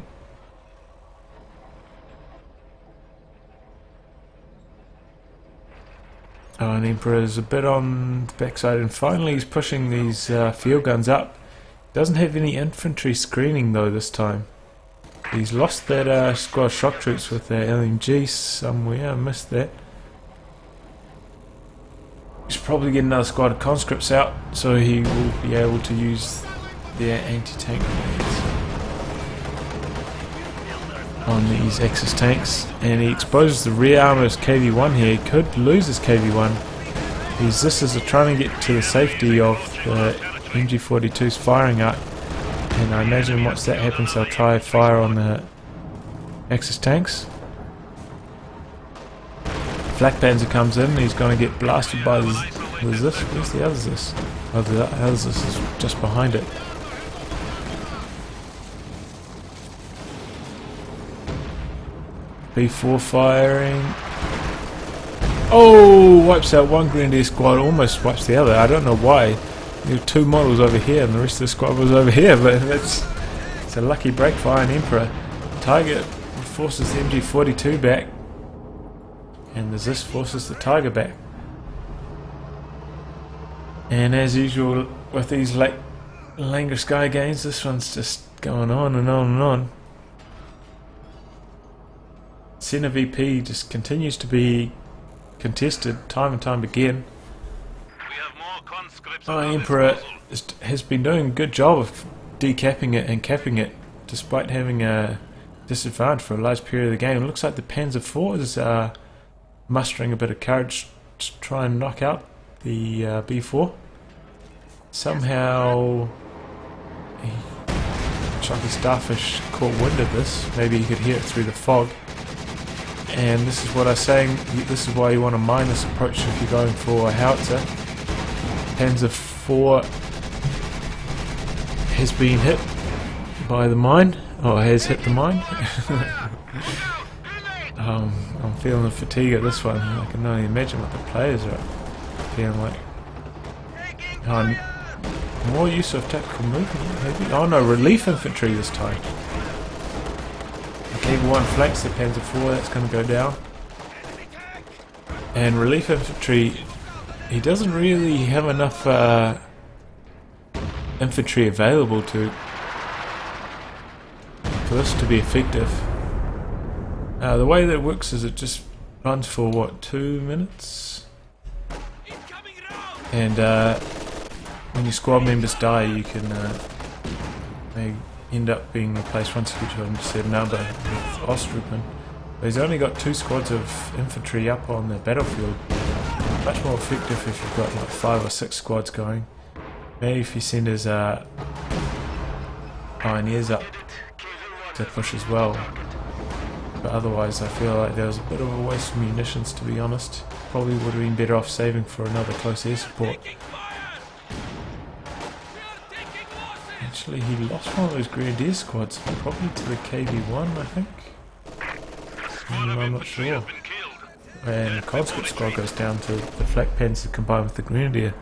Iron Emperor is a bit on the backside, and finally he's pushing these field guns up. Doesn't have any infantry screening though this time. He's lost that squad of shock troops with their LMG somewhere. I missed that. He should probably get another squad of conscripts out so he will be able to use their anti-tank grenades. on these Axis tanks, and he exposes the rear arm of his KV-1 here. He could lose his KV-1. These Zisses are trying to get to the safety of the MG42's firing arc, and I imagine once that happens they'll try fire on the Axis tanks. Flak Panzer comes in, he's going to get blasted by the Zis. Where's the other Zis? Oh, the other Zis is just behind it. B4 firing. Oh, wipes out one Grenadier squad, almost wipes the other. I don't know why. There were two models over here and the rest of the squad was over here, but it's a lucky break for Iron Emperor. Tiger forces the MG42 back, and the Zis forces the Tiger back. And as usual with these late Langreskaya games, this one's just going on and on and on. Center VP just continues to be contested time and time again. We have more conscripts Our at our Emperor disposal. has been doing a good job of decapping it and capping it, despite having a disadvantage for a large period of the game. It looks like the Panzer IV is mustering a bit of courage to try and knock out the B4. Somehow Choccy Starfish caught wind of this. Maybe he could hear it through the fog. And this is what I was saying, this is why you want to mine this approach if you're going for a howitzer. Panzer IV has been hit by the mine, or has hit the mine. I'm feeling the fatigue at this one. I can only imagine what the players are feeling like. More use of tactical movement, maybe? Oh no, relief infantry this time. KV-1 flanks the Panzer IV, that's going to go down. And relief infantry, he doesn't really have enough infantry available for this to be effective. The way that it works is it just runs for what, 2 minutes? And when your squad members die, you can they end up being replaced once you get to a certain number with Ostrupen. But he's only got 2 squads of infantry up on the battlefield. Much more effective if you've got like 5 or 6 squads going. Maybe if he send his pioneers up to push as well. But otherwise I feel like there was a bit of a waste of munitions, to be honest. Probably would have been better off saving for another close air support. Actually, he lost one of those Grenadier squads, probably to the KV-1, I think. I'm not sure. And the conscript squad goes down to the Flak Panzer combined with the Grenadier.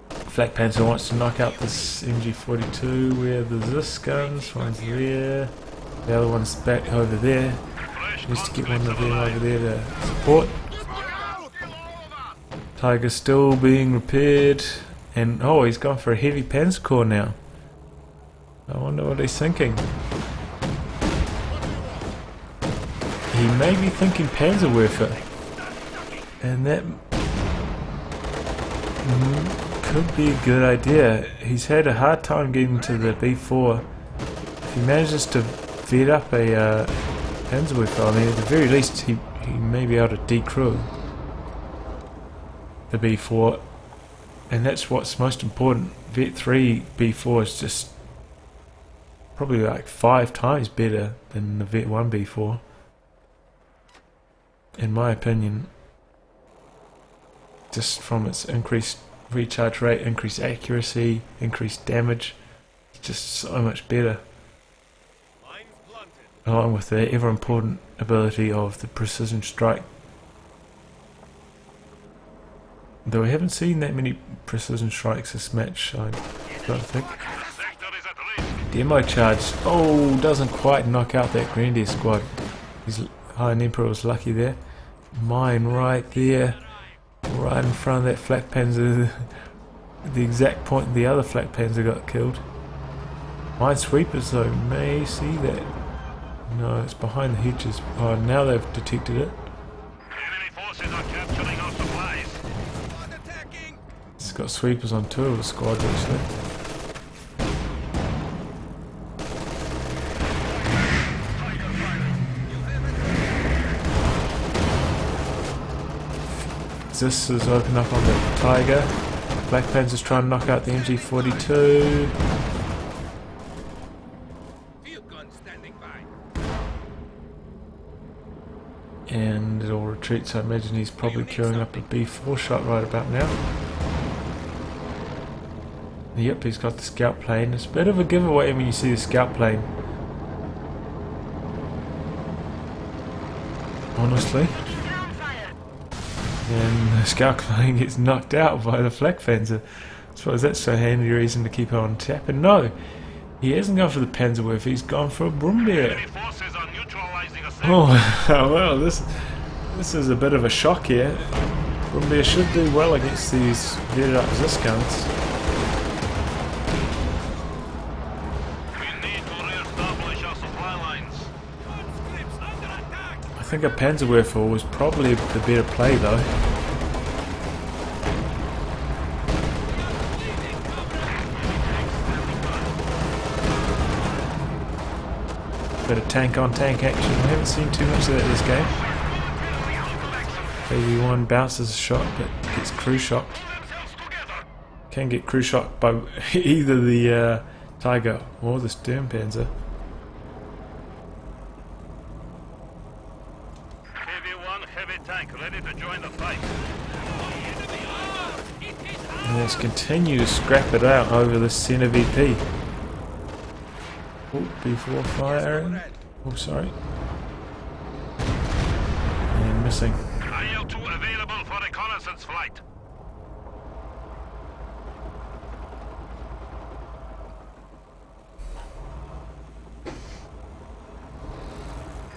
Flak Panzer wants to knock out this MG42 where the Zis guns, one's there, the other one's back over there. Needs to get one of them over there to support. Tiger's still being repaired. And oh, he's gone for a heavy Panzer Corps now. I wonder what he's thinking. He may be thinking Panzerwerfer, and that could be a good idea. He's had a hard time getting to the B4. If he manages to vet up a Panzerwerfer, I mean, at the very least, he may be able to decrew the B4. And that's what's most important. Vet 3 B4 is just probably like 5 times better than the Vet 1 B4. In my opinion. Just from its increased recharge rate, increased accuracy, increased damage. It's just so much better. Along with the ever important ability of the precision strike. Though we haven't seen that many precision strikes this match, I don't think. Demo charge. Oh, doesn't quite knock out that Grenadier squad. Iron Emperor was lucky there. Mine right there. Right in front of that Flak Panzer. The exact point the other Flak Panzer got killed. Minesweepers though may see that. No, it's behind the hedges. Oh, now they've detected it. Enemy forces are capturing our supplies. It's got sweepers on 2 of the squads actually. Zistas open up on the Tiger. Black Panzer's trying to knock out the MG42. And it'll retreat, so I imagine he's probably queuing up a B4 shot right about now. Yep, he's got the scout plane. It's a bit of a giveaway when you see the scout plane. Honestly. And the scout plane gets knocked out by the flak Panzer. I suppose that's a handy reason to keep on tapping. No, he hasn't gone for the Panzerwerfer, he's gone for a Brummbär. Oh, well, this is a bit of a shock here. Brummbär should do well against these veered up Zis guns. I think a Panzerwerfer was probably the better play though. Bit of tank on tank action. We haven't seen too much of that this game. KV1 bounces a shot but gets crew shot. Can get crew shot by either the Tiger or the Sturmpanzer. And let's continue to scrap it out over the center VP. Oh, B4 firing. Oh, sorry. And missing. IL-2 available for reconnaissance flight.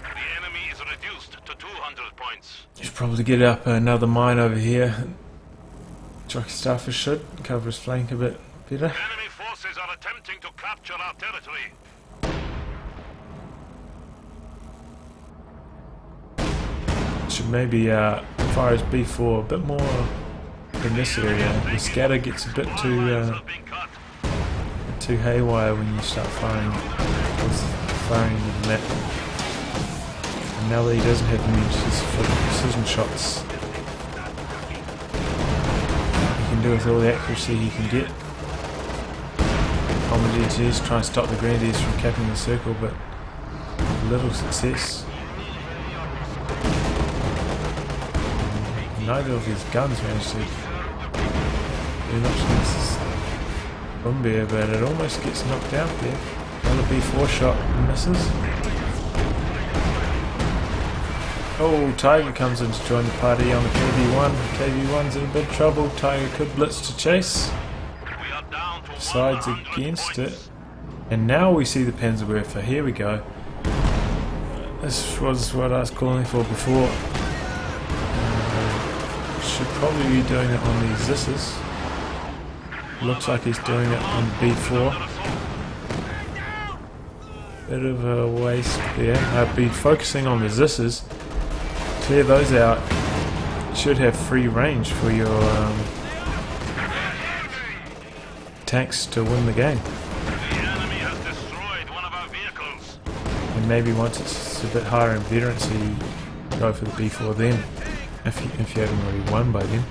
The enemy is reduced to 200 points. Should probably get up another mine over here. Choccy Starfish should cover his flank a bit better. Enemy forces are attempting to capture our territory. Should maybe fire his B4 a bit more in this area. The scatter gets a bit too haywire when you start firing the map. And now that he doesn't have much for precision shots, he can do with all the accuracy he can get. Commandeers try and stop the Grenadiers from capping the circle, but little success. Neither of his guns managed to do much against this Brummbär, but it almost gets knocked out there. Another B4 shot misses. Oh, Tiger comes in to join the party on the KV1. KV1's in a bit of trouble. Tiger could blitz to chase. Decides against it. And now we see the Panzerwerfer. Here we go. This was what I was calling for before. Should probably be doing it on these Zisses. Looks like he's doing it on B4. Bit of a waste there. I've been focusing on the Zisses. Clear those out. You should have free range for your tanks to win the game. And maybe once it's a bit higher in veterancy, go for the B4 then. If you haven't already won by then.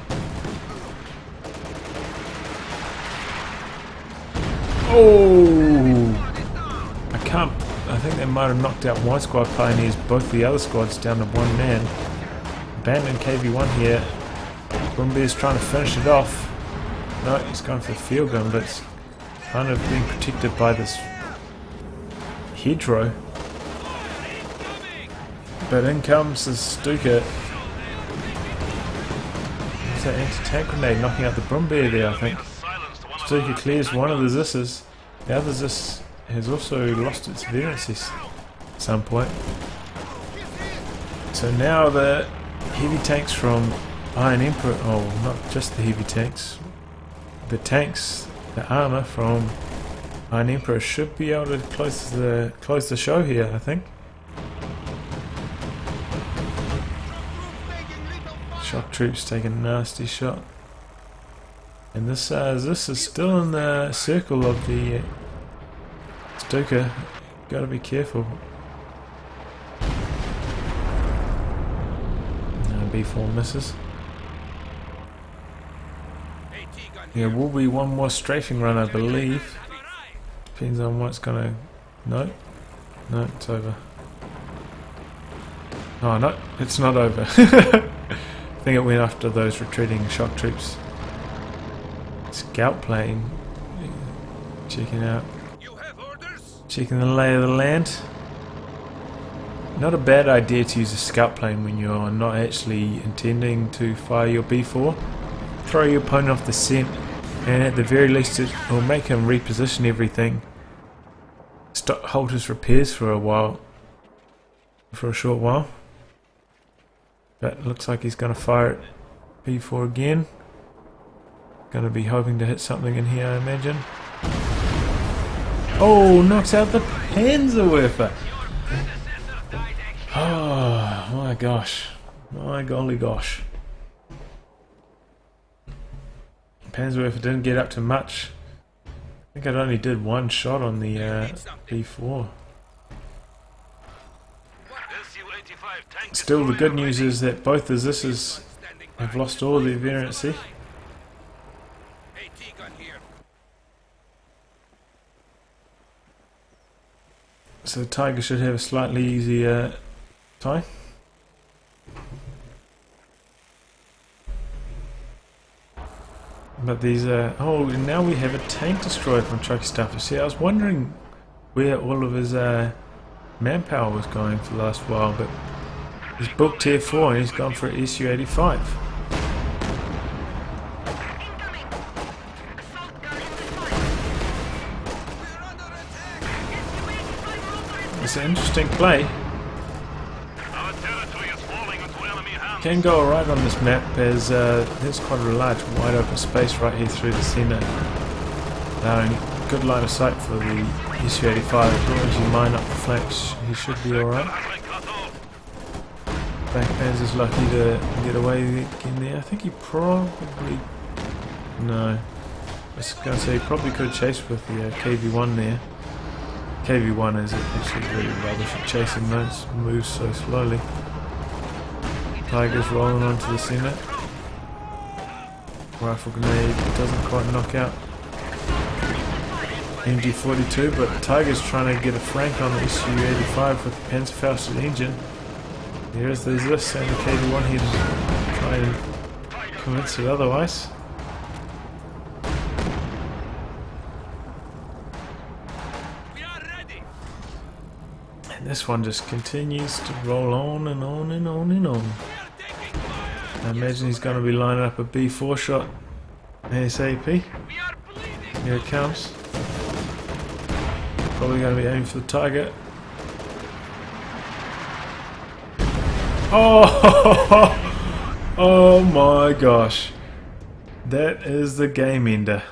Oh! I think they might have knocked out one squad pioneers, both the other squads down to one man. Abandoned KV1 here. Brummbär's trying to finish it off. No, he's going for the field gun, but it's kind of being protected by this hedgerow. But in comes the Stuka. That anti-tank grenade knocking out the Brummbär there, I think. Stuka clears one of the Zisses. The other Zis has also lost its veterancy at some point. So now the heavy tanks from Iron Emperor, oh, not just the heavy tanks, the tanks, the armour from Iron Emperor should be able to close the show here, I think. Shock troops take a nasty shot. And this is still in the circle of the Stuka. Gotta be careful. B4 misses. There will be one more strafing run, I believe. Depends on what's gonna... No? No, it's over. Oh, no, it's not over. I think it went after those retreating shock troops. Scout plane. Checking out. Checking the lay of the land. Not a bad idea to use a scout plane when you're not actually intending to fire your B4. Throw your opponent off the scent, and at the very least it will make him reposition everything. Hold his repairs for a while. For a short while. But looks like he's going to fire at B4 again. Going to be hoping to hit something in here, I imagine. Oh, knocks out the Panzerwerfer. Oh my gosh. My golly gosh. Panzerwerfer didn't get up to much. I think it only did one shot on the B4. Still, the good news is that both the Zisses have lost all their variancy. So the Tiger should have a slightly easier time. But these are... Oh, and now we have a tank destroyer from Choccy Starfish. See, I was wondering where all of his manpower was going for the last while, but he's booked tier 4 and he's gone for SU-85. It's an interesting play. Can go alright on this map as there's quite a large wide open space right here through the centre. Good line of sight for the SU-85. As long as you line up the flanks, he should be alright. Backpanzer's lucky to get away again there. I think he probably... No. I was going to say he probably could chase with the KV-1 there. KV-1 is actually really rubbish at chasing those, moves so slowly. Tiger's rolling onto the centre. Rifle grenade doesn't quite knock out MG42, but Tiger's trying to get a flank on the SU-85 with the Panzerfaust engine. There's this and the KV-1 here to try and convince it otherwise. And this one just continues to roll on and on and on and on. I imagine he's going to be lining up a B4 shot ASAP. Here it comes. Probably going to be aiming for the Tiger. Oh, oh my gosh. That is the game ender.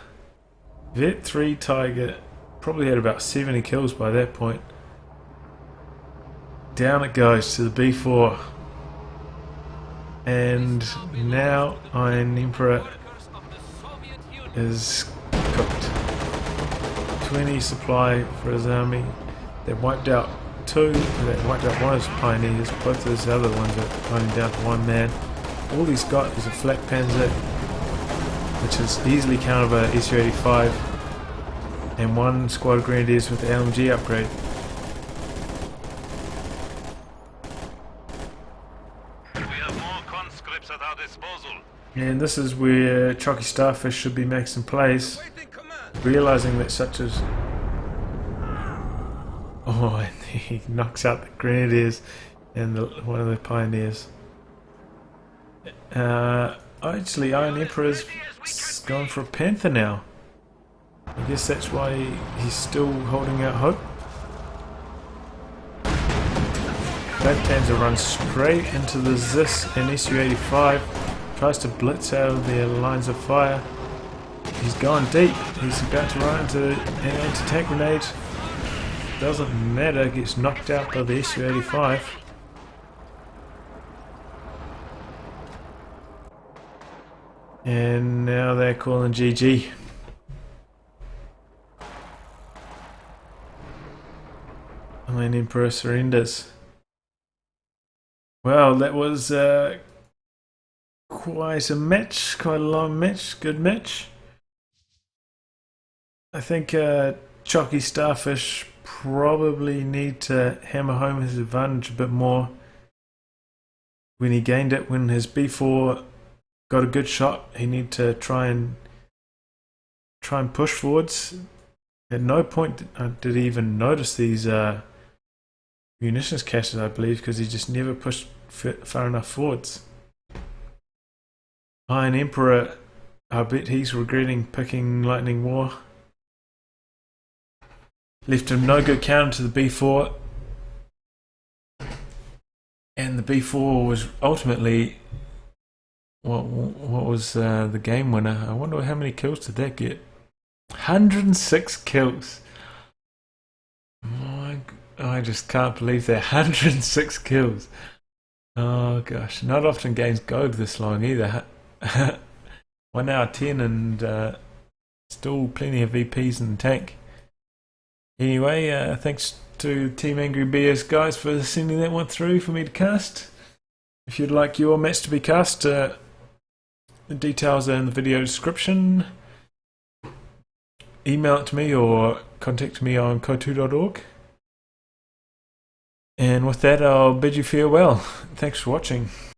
Vet 3 Tiger probably had about 70 kills by that point. Down it goes to the B4. And now Iron Emperor is cooked. 20 supply for his army. They wiped out 2, they wiped out one of his pioneers, both of his other ones are only down to 1 man. All he's got is a flak panzer, which is easily countered by SU-85, and 1 squad of grenadiers with the LMG upgrade. And this is where Choccy Starfish should be maxing plays, realising that such as... Oh, and he knocks out the grenadiers and one of the pioneers. Actually, Iron Emperor's gone for a Panther now. I guess that's why he's still holding out hope. That Panzer runs straight into the Zis and SU-85. Tries to blitz out of their lines of fire. He's gone deep. He's about to run into an anti-tank grenade. Doesn't matter. Gets knocked out by the SU-85. And now they're calling GG. Iron Emperor surrenders. Well, that was quite a match, quite a long match, good match. I think Choccy Starfish probably need to hammer home his advantage a bit more when he gained it. When his B4 got a good shot, he need to try and push forwards. At no point did he even notice these munitions caches, I believe, because he just never pushed far enough forwards. Iron Emperor, I bet he's regretting picking Lightning War. Left him no good counter to the B4. And the B4 was ultimately what was the game winner. I wonder how many kills did that get? 106 kills. I just can't believe that. 106 kills. Oh gosh, not often games go this long either. 1 hour 10 and still plenty of VPs in the tank. Anyway, thanks to Team Angry Bears guys for sending that one through for me to cast. If you'd like your match to be cast, the details are in the video description. Email it to me or contact me on COH2.org. And with that, I'll bid you farewell. Thanks for watching.